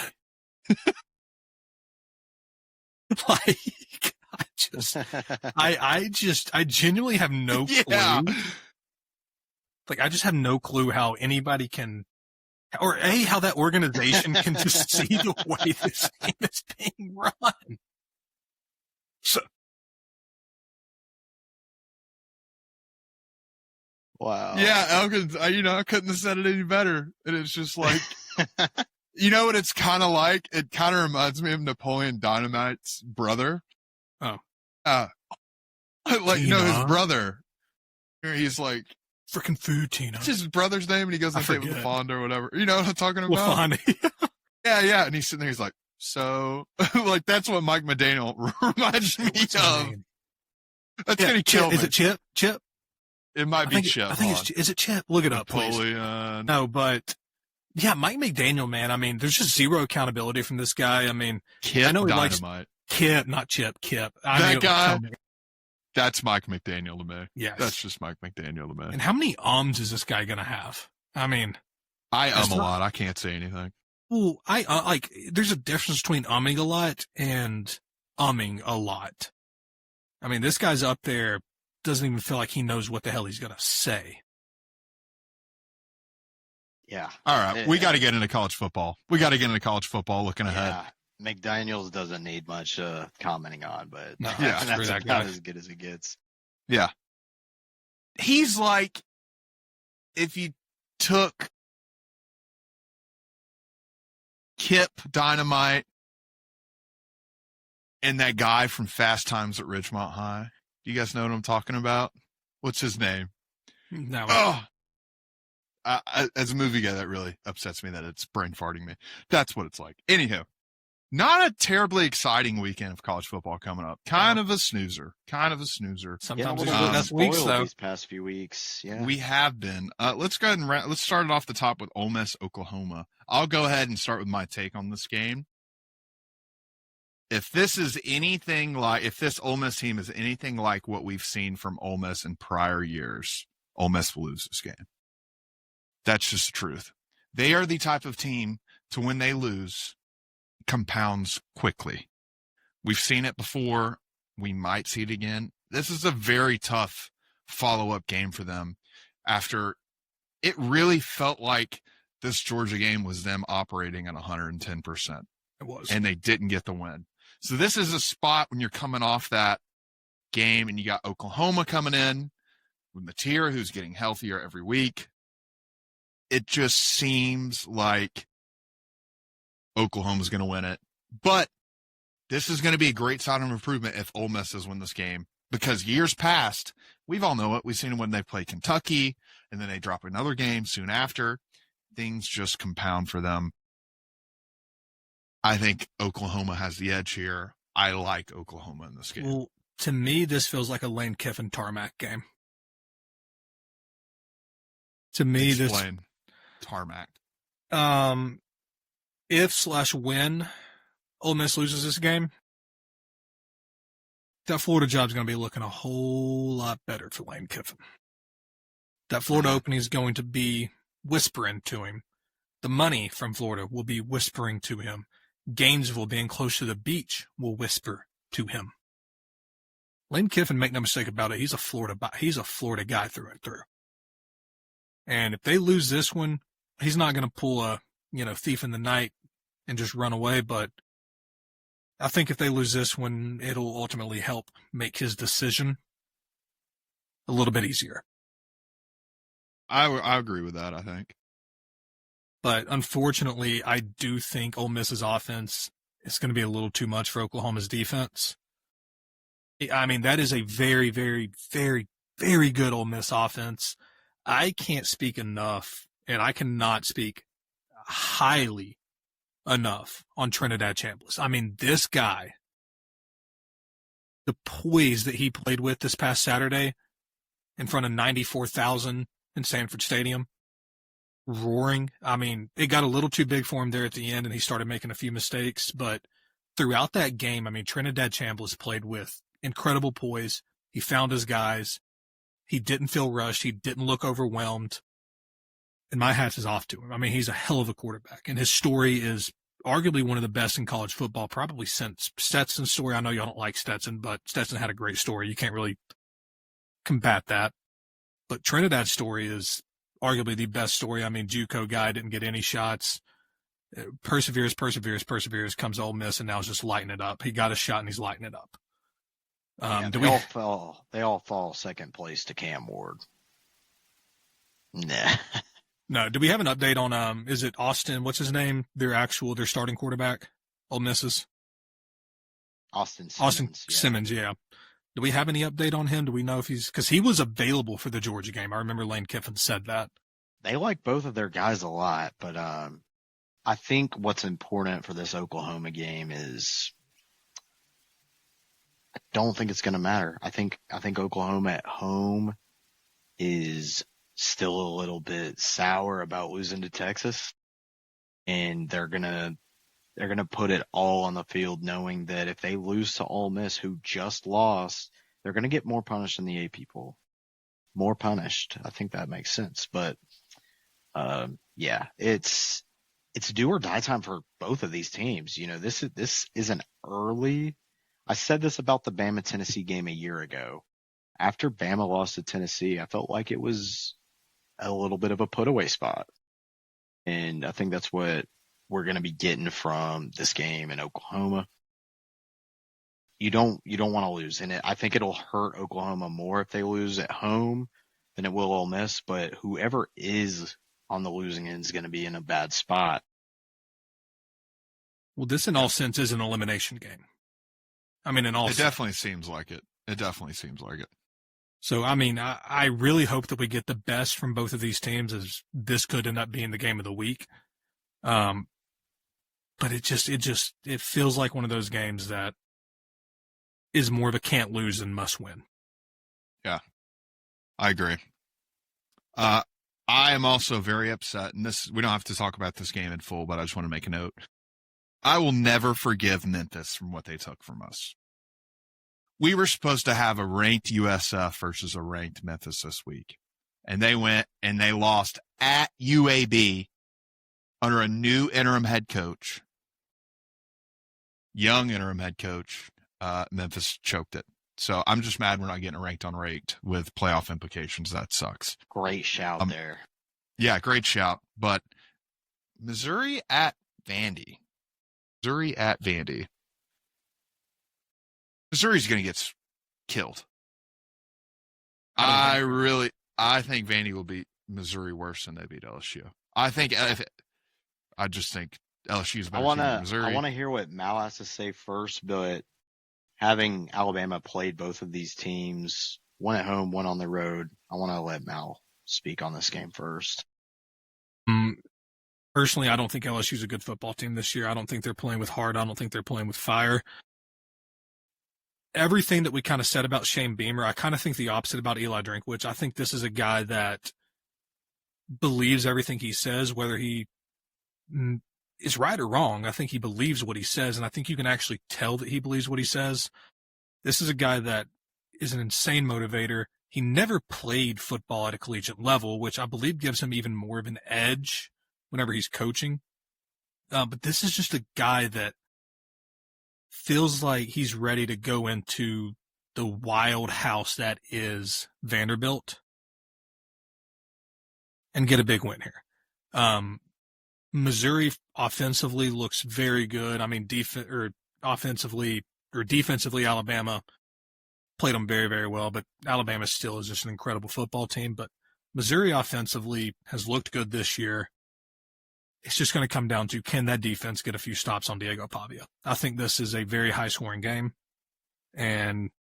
Like, I genuinely have no clue. Yeah. Like, I just have no clue how anybody can, or how that organization can just see the way this team is being run. So, Wow. Yeah, Elkins, I couldn't have said it any better. And it's just like, you know what it's kind of like? It kind of reminds me of Napoleon Dynamite's brother. Oh. His brother. He's like, freaking food, Tina. what's his brother's name? And he goes and say it with LaFond or whatever. You know what I'm talking about? LaFond. Yeah. And he's sitting there, he's like, so, like, that's what Mike McDaniel reminds me of. That's going to kill me. Is it Chip? Chip? It might be Chip. I think is it Chip? Look it up, please. Napoleon. No, but yeah, Mike McDaniel, man. I mean, there's just zero accountability from this guy. I mean, Kip I know he Dynamite. likes Kip, not Chip. Kip. That guy. That's Mike McDaniel to me. Yes. That's just Mike McDaniel to me. And how many ums is this guy going to have? I mean, I a lot. I can't say anything. Well, there's a difference between umming a lot and umming a lot. I mean, this guy's up there, doesn't even feel like he knows what the hell he's going to say. Yeah. All right. We got to get into college football. Looking ahead. Yeah. McDaniels doesn't need much commenting on, but No, that's about as good as it gets. Yeah. He's like, if you took Kip Dynamite and that guy from Fast Times at Ridgemont High. Do you guys know what I'm talking about? What's his name? No. As a movie guy, that really upsets me that it's brain farting me. That's what it's like. Anywho, not a terribly exciting weekend of college football coming up. Kind of a snoozer. Sometimes Yeah, that's weeks, though. These past few weeks. Yeah. We have been. Let's go ahead and let's start it off the top with Ole Miss, Oklahoma. I'll go ahead and start with my take on this game. If this Ole Miss team is anything like what we've seen from Ole Miss in prior years, Ole Miss will lose this game. That's just the truth. They are the type of team to when they lose, compounds quickly. We've seen it before. We might see it again. This is a very tough follow-up game for them after it really felt like this Georgia game was them operating at 110%. It was. And they didn't get the win. So this is a spot when you're coming off that game and you got Oklahoma coming in with Napier, who's getting healthier every week. It just seems like Oklahoma's going to win it. But this is going to be a great sign of improvement if Ole Miss does win this game. Because years past, we've all know it. We've seen it when they play Kentucky, and then they drop another game soon after. Things just compound for them. I think Oklahoma has the edge here. I like Oklahoma in this game. Well, to me, this feels like a Lane Kiffin tarmac game. To me, Explain. Tarmac. If/when Ole Miss loses this game, that Florida job's going to be looking a whole lot better for Lane Kiffin. That Florida opening is going to be whispering to him. The money from Florida will be whispering to him. Gainesville, being close to the beach, will whisper to him. Lane Kiffin, make no mistake about it, he's a Florida guy through and through. And if they lose this one, he's not going to pull a, thief in the night and just run away. But I think if they lose this one, it'll ultimately help make his decision a little bit easier. I agree with that, I think. But unfortunately, I do think Ole Miss's offense is going to be a little too much for Oklahoma's defense. I mean, that is a very, very, very, very good Ole Miss offense. I can't speak enough, and I cannot speak highly enough on Trinidad Chambliss. I mean, this guy, the poise that he played with this past Saturday in front of 94,000 in Sanford Stadium, roaring. I mean, it got a little too big for him there at the end, and he started making a few mistakes. But throughout that game, I mean, Trinidad Chambliss played with incredible poise. He found his guys. He didn't feel rushed. He didn't look overwhelmed. And my hat is off to him. I mean, he's a hell of a quarterback. And his story is arguably one of the best in college football, probably since Stetson's story. I know y'all don't like Stetson, but Stetson had a great story. You can't really combat that. But Trinidad's story is arguably the best story. I mean, JUCO guy didn't get any shots. Perseveres, comes Ole Miss, and now is just lighting it up. He got a shot, and he's lighting it up. They all fall second place to Cam Ward. Nah. No, do we have an update on, is it Austin, what's his name? Their starting quarterback, Ole Miss's? Austin Simmons, yeah. Do we have any update on him? Do we know if because he was available for the Georgia game. I remember Lane Kiffin said that. They like both of their guys a lot, but I think what's important for this Oklahoma game is I don't think it's going to matter. I think Oklahoma at home is still a little bit sour about losing to Texas, and they're going to put it all on the field knowing that if they lose to Ole Miss, who just lost, they're going to get more punished than the AP poll. More punished. I think that makes sense. But, yeah, it's do or die time for both of these teams. This is an early – I said this about the Bama-Tennessee game a year ago. After Bama lost to Tennessee, I felt like it was a little bit of a put-away spot. And I think that's what we're going to be getting from this game in Oklahoma. You don't want to lose. And I think it'll hurt Oklahoma more if they lose at home than it will Ole Miss. But whoever is on the losing end is going to be in a bad spot. Well, this in all sense is an elimination game. I mean, it definitely seems like it. It definitely seems like it. So, I mean, I really hope that we get the best from both of these teams, as this could end up being the game of the week. But it feels like one of those games that is more of a can't lose than must win. Yeah, I agree. I am also very upset, and we don't have to talk about this game in full, but I just want to make a note. I will never forgive Memphis from what they took from us. We were supposed to have a ranked USF versus a ranked Memphis this week, and they went and they lost at UAB under a new interim head coach, young interim head coach. Memphis choked it. So I'm just mad we're not getting ranked on ranked with playoff implications. That sucks. Great shout there. Yeah, great shout. But Missouri at Vandy. Missouri's going to get killed. I think Vandy will beat Missouri worse than they beat LSU. I just think LSU is better than Missouri. I want to hear what Mal has to say first, but having Alabama played both of these teams, one at home, one on the road, I want to let Mal speak on this game first. Personally, I don't think LSU's a good football team this year. I don't think they're playing with heart. I don't think they're playing with fire. Everything that we kind of said about Shane Beamer, I kind of think the opposite about Eli Drinkwitz. I think this is a guy that believes everything he says, whether he is right or wrong. I think he believes what he says, and I think you can actually tell that he believes what he says. This is a guy that is an insane motivator. He never played football at a collegiate level, which I believe gives him even more of an edge whenever he's coaching. But this is just a guy that feels like he's ready to go into the wild house that is Vanderbilt and get a big win here. Missouri offensively looks very good. I mean, defensively, Alabama played them very, very well, but Alabama still is just an incredible football team. But Missouri offensively has looked good this year. It's just going to come down to, can that defense get a few stops on Diego Pavia? I think this is a very high-scoring game. And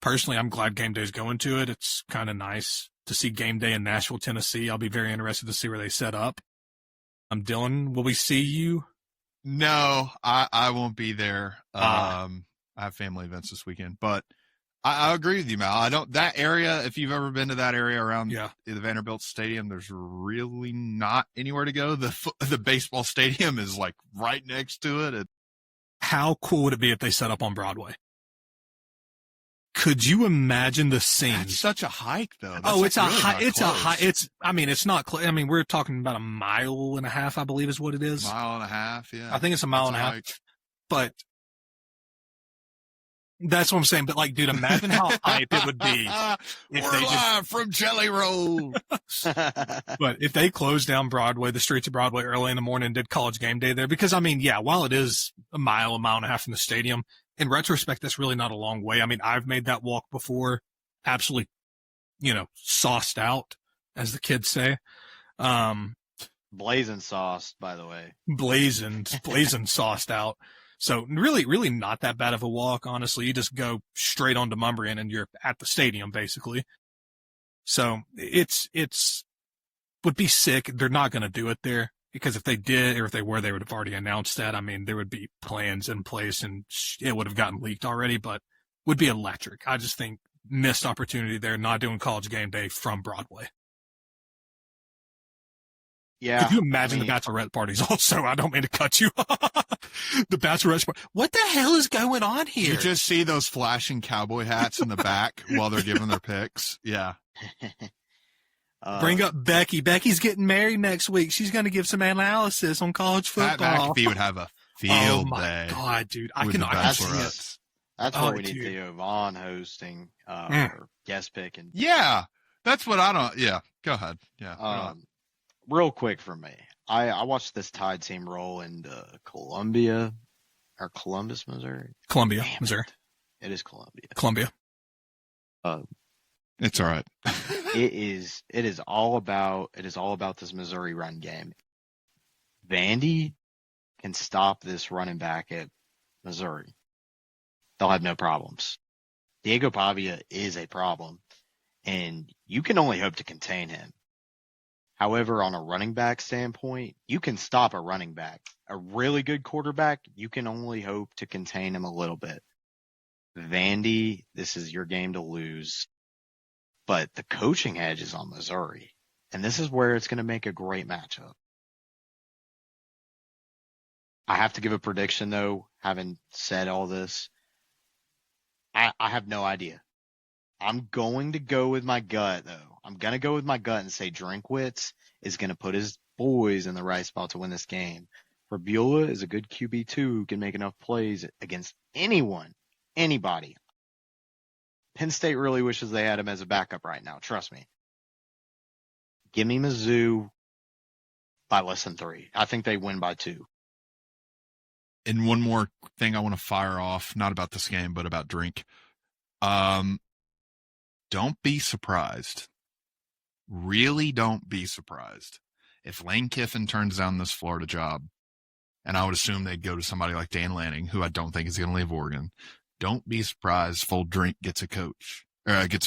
personally, I'm glad game day is going to it. It's kind of nice to see game day in Nashville, Tennessee. I'll be very interested to see where they set up. Dylan, will we see you? No, I won't be there. I have family events this weekend, but I agree with you, Mal. That area, if you've ever been to that area around the Vanderbilt Stadium, there's really not anywhere to go. The baseball stadium is like right next to it. How cool would it be if they set up on Broadway? Could you imagine the scene? That's such a hike, though. It's not close. I mean, we're talking about 1.5 miles, I believe is what it is. 1.5 miles, yeah. I think it's 1.5 miles. But that's what I'm saying. But like, dude, imagine how hype it would be. We're live from Jelly Roll. But if they closed down Broadway, the streets of Broadway early in the morning and did college game day there, because I mean, yeah, while it is 1.5 miles from the stadium, in retrospect, that's really not a long way. I mean, I've made that walk before, absolutely, sauced out, as the kids say. Blazing sauced, by the way. Blazing sauced out. So really, really not that bad of a walk, honestly. You just go straight on to Mumbrian and you're at the stadium, basically. So it's would be sick. They're not going to do it there. Because if they did, or if they were, they would have already announced that. I mean, there would be plans in place and it would have gotten leaked already, but would be electric. I just think missed opportunity there, not doing college game day from Broadway. Yeah. Could you imagine the bachelorette parties also? I don't mean to cut you. The bachelorette party. What the hell is going on here? You just see those flashing cowboy hats in the back while they're giving their picks. Yeah. Bring up Becky. Becky's getting married next week. She's going to give some analysis on college football. Pat McAfee would have a field day. Oh, my God, dude. I see it. That's what we need Theo Vaughn hosting or guest picking. Yeah. That's what yeah. Go ahead. Yeah. Real quick for me. I watched this Tide team roll into Columbus, Missouri. Columbia, Missouri. It is Columbia. Columbia. It's all right. It is all about this Missouri run game. Vandy can stop this running back at Missouri. They'll have no problems. Diego Pavia is a problem, and you can only hope to contain him. However, on a running back standpoint, you can stop a running back. A really good quarterback, you can only hope to contain him a little bit. Vandy, this is your game to lose. But the coaching edge is on Missouri. And this is where it's going to make a great matchup. I have to give a prediction, though, having said all this. I have no idea. I'm going to go with my gut, though. I'm going to go with my gut and say Drinkwitz is going to put his boys in the right spot to win this game. Beulah is a good QB2 who can make enough plays against anybody. Penn State really wishes they had him as a backup right now. Trust me. Give me Mizzou by less than 3. I think they win by 2. And one more thing I want to fire off, not about this game, but about Drink. Don't be surprised. Really don't be surprised if Lane Kiffin turns down this Florida job, and I would assume they'd go to somebody like Dan Lanning, who I don't think is going to leave Oregon. Don't be surprised if old Drink gets a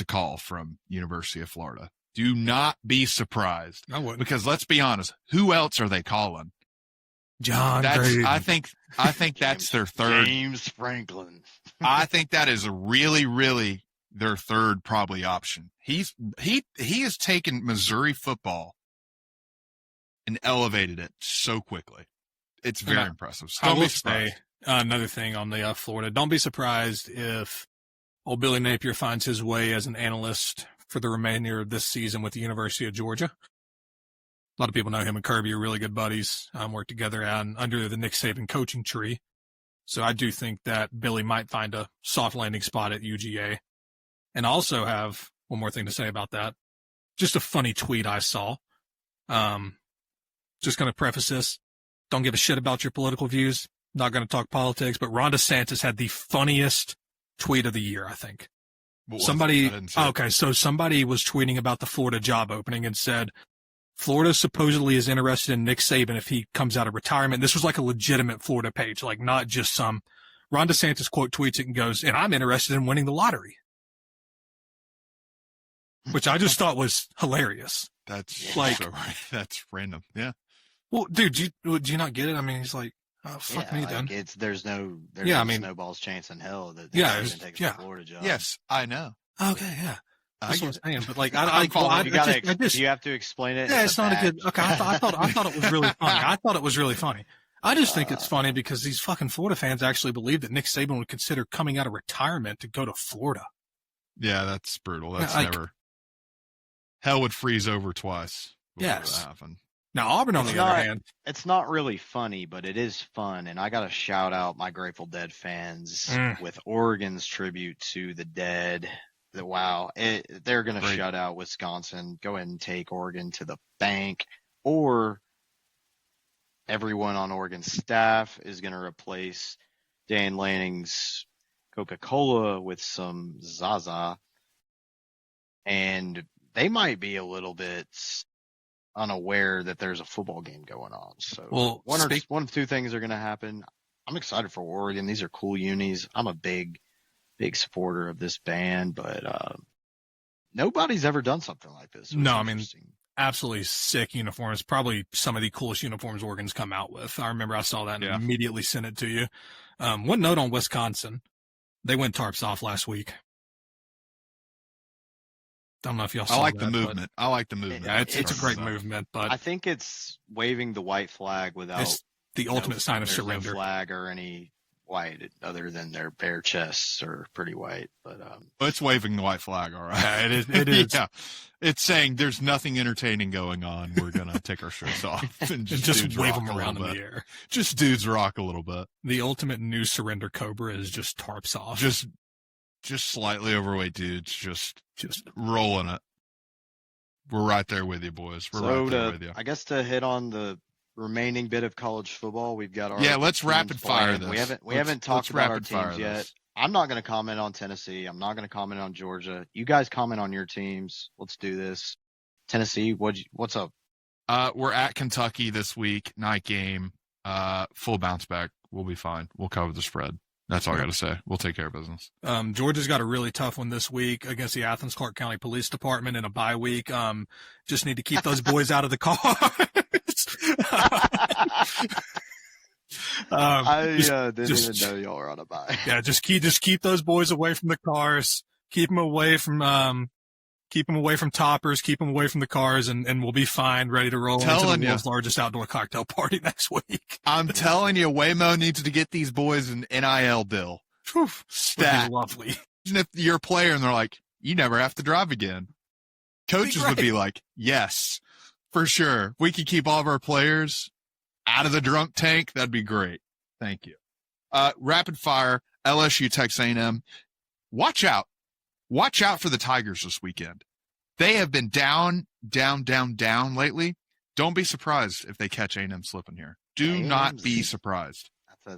call from University of Florida. Do not be surprised. I wouldn't. Because let's be honest, who else are they calling? John Gruden. I think that's their third. James Franklin. I think that is really, really their third probably option. He has taken Missouri football and elevated it so quickly. It's very impressive. So I will say another thing on the Florida. Don't be surprised if Old Billy Napier finds his way as an analyst for the remainder of this season with the University of Georgia. A lot of people know him and Kirby are really good buddies, work together under the Nick Saban coaching tree. So I do think that Billy might find a soft landing spot at UGA. And I also have one more thing to say about that. Just a funny tweet I saw. Just going to preface this. Don't give a shit about your political views. Not going to talk politics, but Ron DeSantis had the funniest tweet of the year, I think. Somebody was tweeting about the Florida job opening and said, Florida supposedly is interested in Nick Saban if he comes out of retirement. This was like a legitimate Florida page, like not just some. Ron DeSantis quote tweets it and goes, and I'm interested in winning the lottery. Which I just thought was hilarious. That's like, so right. That's random. Yeah. Well, dude, do you not get it? I mean, he's like, oh, fuck me then. There's no snowball's chance in hell that Saban takes the Florida job. Yes, I know. Okay, yeah. That's what I'm saying, but like, you have to explain it. Yeah, it's not a good. Okay, I thought it was really funny. I thought it was really funny. I just think it's funny because these fucking Florida fans actually believe that Nick Saban would consider coming out of retirement to go to Florida. Yeah, that's brutal. That's never. Hell would freeze over twice. Yes. That happened. Now Auburn, on the other hand, it's not really funny, but it is fun, and I got to shout out my Grateful Dead fans with Oregon's tribute to the dead. Wow, they're going to shut out Wisconsin. Go ahead and take Oregon to the bank, or everyone on Oregon's staff is going to replace Dan Lanning's Coca-Cola with some Zaza, and they might be a little bit unaware that there's a football game going on. So one of two things are going to happen. I'm excited for Oregon. These are cool unis. I'm a big supporter of this band, but nobody's ever done something like this. No, I mean, absolutely sick uniforms. Probably some of the coolest uniforms Oregon's come out with. I remember I saw that and immediately sent it to you. One note on Wisconsin. They went tarps off last week. Don't know if y'all saw that. I like the movement. Yeah, it's a great movement, but I think it's waving the white flag without it's the ultimate sign of surrender. No flag or any white other than their bare chests are pretty white, but it's waving the white flag, all right. Yeah, it is. Yeah. It's saying there's nothing entertaining going on. We're gonna take our shirts off and just wave them around in the air. Just dudes rock a little bit. The ultimate new surrender cobra is just tarps off. Just slightly overweight dudes, just rolling it. We're right there with you, boys. We're right there with you. I guess to hit on the remaining bit of college football, we've got our let's rapid fire this. We haven't talked about our teams yet. I'm not going to comment on Tennessee. I'm not going to comment on Georgia. You guys comment on your teams. Let's do this. Tennessee, what's up? We're at Kentucky this week, night game. Full bounce back. We'll be fine. We'll cover the spread. That's all I got to say. We'll take care of business. Georgia's got a really tough one this week against the Athens-Clarke County Police Department in a bye week. Just need to keep those boys out of the cars. I didn't even know y'all were on a bye. Yeah, just keep those boys away from the cars. Keep them away from toppers. Keep them away from the cars, and we'll be fine, ready to roll into the world's largest outdoor cocktail party next week. I'm telling you, Waymo needs to get these boys an NIL deal. Stat. Lovely. Even if you're a player and they're like, you never have to drive again. Coaches would be like, yes, for sure. We could keep all of our players out of the drunk tank. That'd be great. Thank you. Rapid fire, LSU, Texas A&M. Watch out. Watch out for the Tigers this weekend. They have been down lately. Don't be surprised if they catch A&M slipping here. Do not be surprised.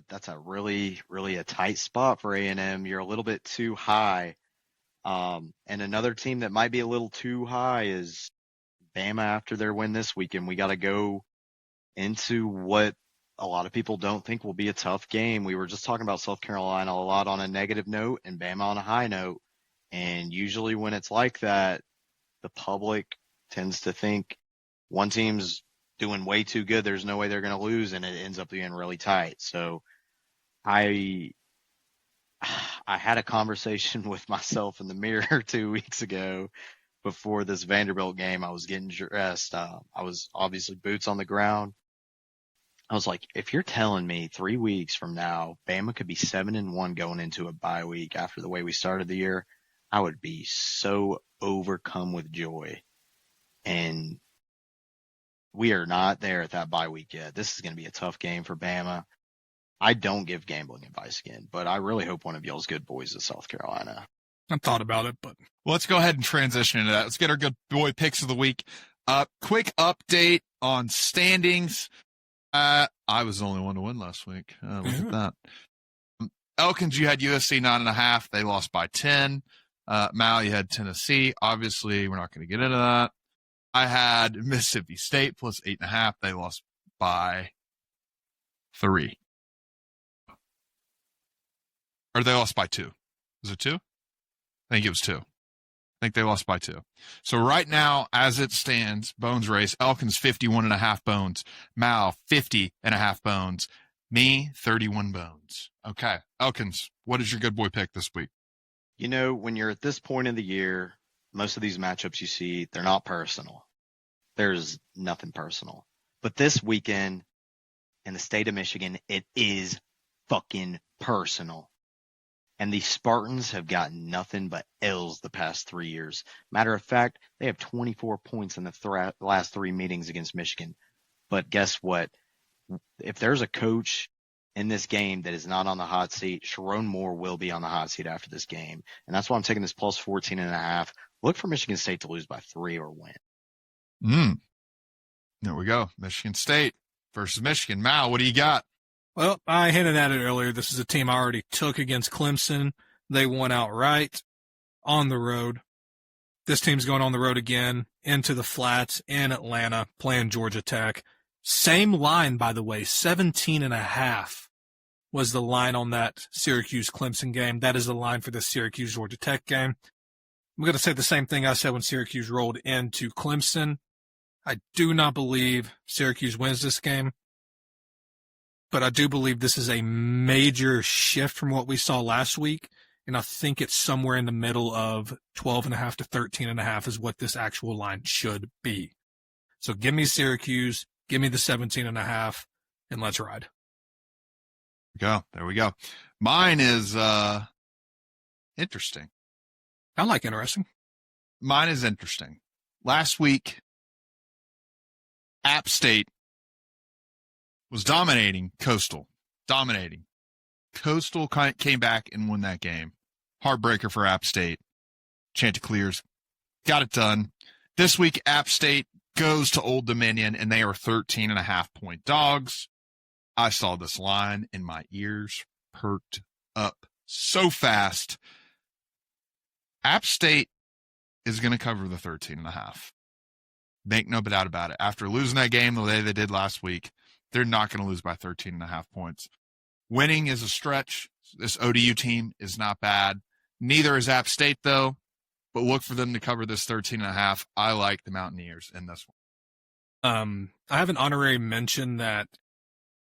That's a really, really a tight spot for A&M. You're a little bit too high. And another team that might be a little too high is Bama after their win this weekend. We got to go into what a lot of people don't think will be a tough game. We were just talking about South Carolina a lot on a negative note and Bama on a high note. And usually when it's like that, the public tends to think one team's doing way too good. There's no way they're going to lose, and it ends up being really tight. So I had a conversation with myself in the mirror 2 weeks ago before this Vanderbilt game. I was getting dressed. I was obviously boots on the ground. I was like, if you're telling me 3 weeks from now, Bama could be 7-1 going into a bye week after the way we started the year, I would be so overcome with joy. And we are not there at that bye week yet. This is going to be a tough game for Bama. I don't give gambling advice again, but I really hope one of y'all's good boys is South Carolina. I thought about it, but Well, let's go ahead and transition into that. Let's get our good boy picks of the week. Quick update on standings. I was the only one to win last week. Look at that. Elkins, you had USC 9.5. They lost by 10. Mal, you had Tennessee. Obviously, we're not going to get into that. I had Mississippi State plus 8.5. They lost by 3. Or they lost by 2. Was it 2? I think it was 2. I think they lost by 2. So right now, as it stands, Bones race, Elkins 51.5 bones, Mal 50.5 bones, me 31 bones. Okay, Elkins, what is your good boy pick this week? You know, when you're at this point of the year, most of these matchups you see, they're not personal. There's nothing personal. But this weekend in the state of Michigan, it is fucking personal. And the Spartans have gotten nothing but L's the past 3 years. Matter of fact, they have 24 points in the last 3 meetings against Michigan. But guess what? If there's a coach in this game that is not on the hot seat, Sharon Moore will be on the hot seat after this game. And that's why I'm taking this plus 14.5. Look for Michigan State to lose by 3 or win. There we go. Michigan State versus Michigan. Mal, what do you got? well, I hinted at it earlier. This is a team I already took against Clemson. They won outright on the road. This team's going on the road again into the flats in Atlanta, playing Georgia Tech. Same line, by the way, 17.5 was the line on that Syracuse-Clemson game. That is the line for the Syracuse-Georgia Tech game. I'm going to say the same thing I said when Syracuse rolled into Clemson. I do not believe Syracuse wins this game, but I do believe this is a major shift from what we saw last week, and I think it's somewhere in the middle of 12.5 to 13.5 is what this actual line should be. So give me Syracuse, give me the 17.5, and let's ride. There we go. Mine is interesting. I like interesting. Mine is interesting. Last week, App State was dominating Coastal. Dominating. Coastal came back and won that game. Heartbreaker for App State. Chanticleers got it done. This week, App State goes to Old Dominion, and they are 13.5-point dogs. I saw this line, and my ears perked up so fast. App State is going to cover the 13.5. Make no doubt about it. After losing that game the way they did last week, they're not going to lose by 13.5 points. Winning is a stretch. This ODU team is not bad. Neither is App State, though, but look for them to cover this 13.5. I like the Mountaineers in this one. I have an honorary mention that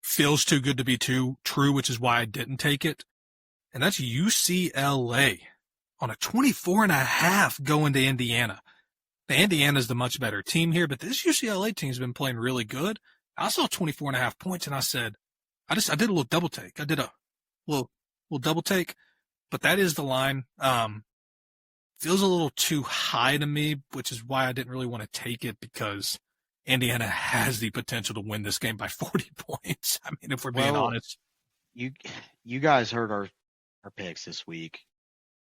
feels too good to be true, which is why I didn't take it. And that's UCLA on a 24.5 going to Indiana. The Indiana's the much better team here, but this UCLA team's been playing really good. I saw 24.5 points, and I said, I did a little double take. I did a little double take, but that is the line. Feels a little too high to me, which is why I didn't really want to take it, because Indiana has the potential to win this game by 40 points. I mean, if we're being honest. You guys heard our picks this week.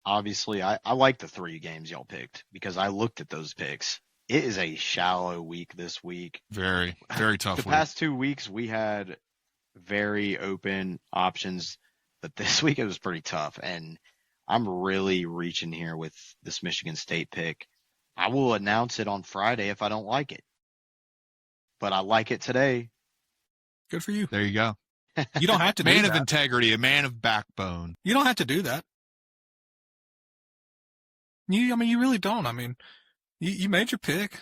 Obviously, I like the 3 games y'all picked because I looked at those picks. It is a shallow week this week. Very, very tough The week. past 2 weeks, we had very open options, but this week it was pretty tough. And I'm really reaching here with this Michigan State pick. I will announce it on Friday if I don't like it, but I like it today. Good for you. There you go. You don't have to do Man that. of integrity, a man of backbone. You don't have to do that. You really don't. I mean, you made your pick.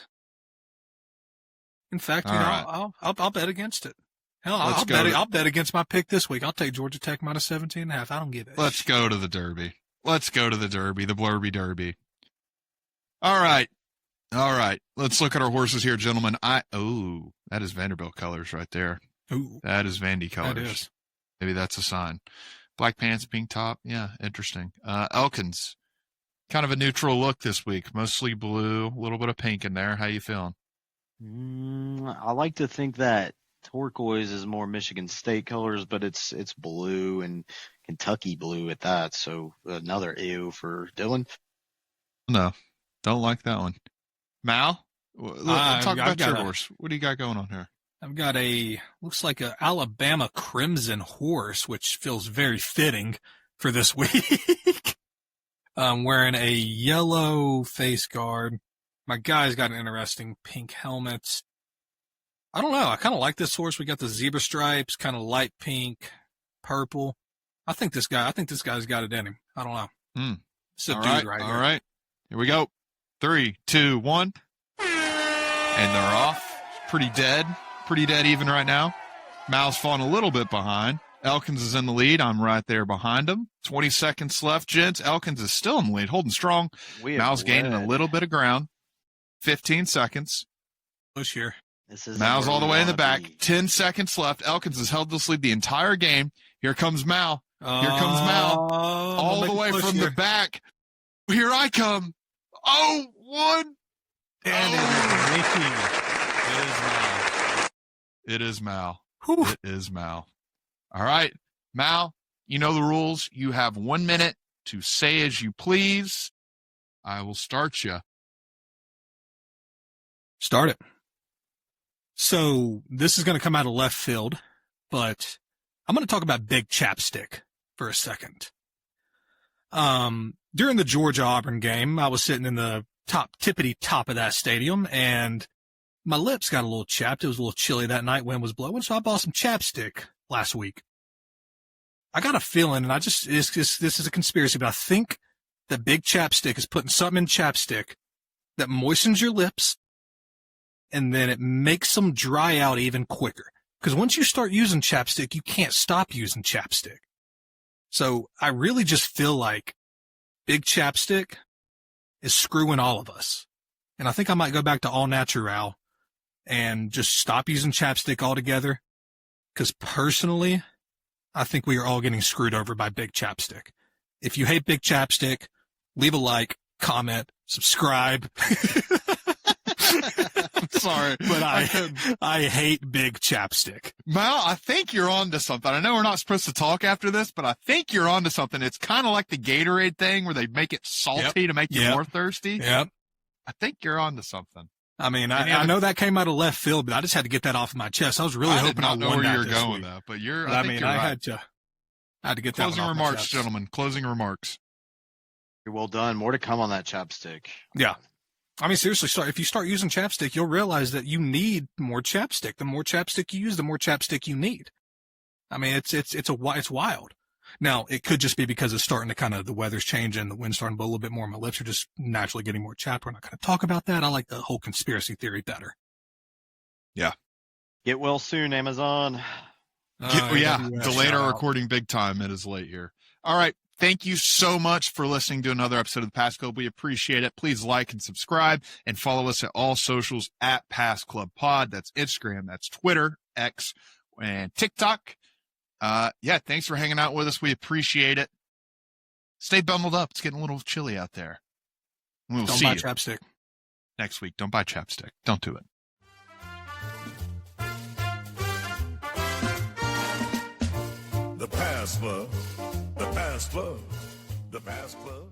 In fact, All I'll bet against it. Hell, I'll bet against my pick this week. I'll take Georgia Tech minus 17.5. I don't give it. Let's go to the Derby. Let's go to the Derby, the Blurby Derby. All right. Let's look at our horses here, gentlemen. That is Vanderbilt colors right there. Ooh, That is Vandy colors. that is. Maybe that's a sign. Black pants, pink top. Yeah, interesting. Elkins, kind of a neutral look this week. Mostly blue, a little bit of pink in there. How you feeling? I like to think that turquoise is more Michigan State colors, but it's blue and Kentucky blue at that. So another ew for Dylan. No, don't like that one. Mal, talk about your got horse. What do you got going on here? I've got looks like a Alabama Crimson horse, which feels very fitting for this week. I'm wearing a yellow face guard. My guy's got an interesting pink helmet. I don't know. I kind of like this horse. We got the zebra stripes, kind of light pink, purple. I think this guy's got it in him. I don't know. It's a All dude right, here. all right. Here we go. 3, 2, 1. And they're off. Pretty dead even right now. Mal's falling a little bit behind. Elkins is in the lead. I'm right there behind him. 20 seconds left, gents. Elkins is still in the lead, holding strong. Mal's gaining a little bit of ground. 15 seconds. Push here. Mal's all the way in the back. 10 seconds left. Elkins has held this lead the entire game. Here comes Mal. Here comes Mal. All the way from the back. Here I come. Oh, one. And It is Mal. Whew. It is Mal. All right, Mal, you know the rules. You have 1 minute to say as you please. I will start you. Start it. So this is going to come out of left field, but I'm going to talk about Big Chapstick for a second. During the Georgia-Auburn game, I was sitting in the tippity top of that stadium, and my lips got a little chapped. It was a little chilly that night. Wind was blowing, so I bought some chapstick last week. I got a feeling, and this is a conspiracy, but I think that Big Chapstick is putting something in chapstick that moistens your lips, and then it makes them dry out even quicker. Because once you start using chapstick, you can't stop using chapstick. So I really just feel like Big Chapstick is screwing all of us. And I think I might go back to all natural and just stop using chapstick altogether. Because personally, I think we are all getting screwed over by Big Chapstick. If you hate Big Chapstick, leave a like, comment, subscribe. I'm sorry, but I hate Big Chapstick. Mal, I think you're on to something. I know we're not supposed to talk after this, but I think you're on to something. It's kind of like the Gatorade thing where they make it salty to make you more thirsty. Yep. I think you're on to something. I mean, I know that came out of left field, but I just had to get that off of my chest. I was really hoping I won that this week. I did not know where you were going with that, but I think you're right. I had to get that Closing remarks, gentlemen. Closing remarks. You're well done. More to come on that chapstick. Yeah. I mean, seriously, if you start using chapstick, you'll realize that you need more chapstick. The more chapstick you use, the more chapstick you need. I mean, it's wild. Now, it could just be because it's starting to the weather's changing, the wind's starting to blow a little bit more. My lips are just naturally getting more chapped. We're not going to talk about that. I like the whole conspiracy theory better. Yeah. Get well soon, Amazon. Delayed our recording big time. It is late here. All right. Thank you so much for listening to another episode of the Pass Club. We appreciate it. Please like and subscribe and follow us at all socials at Pass Club Pod. That's Instagram. That's Twitter, X, and TikTok. Thanks for hanging out with us. We appreciate it. Stay bundled up. It's getting a little chilly out there. We'll see you chapstick next week. Don't buy chapstick. Don't do it. The Pass Club. The Pass Club. The Pass Club.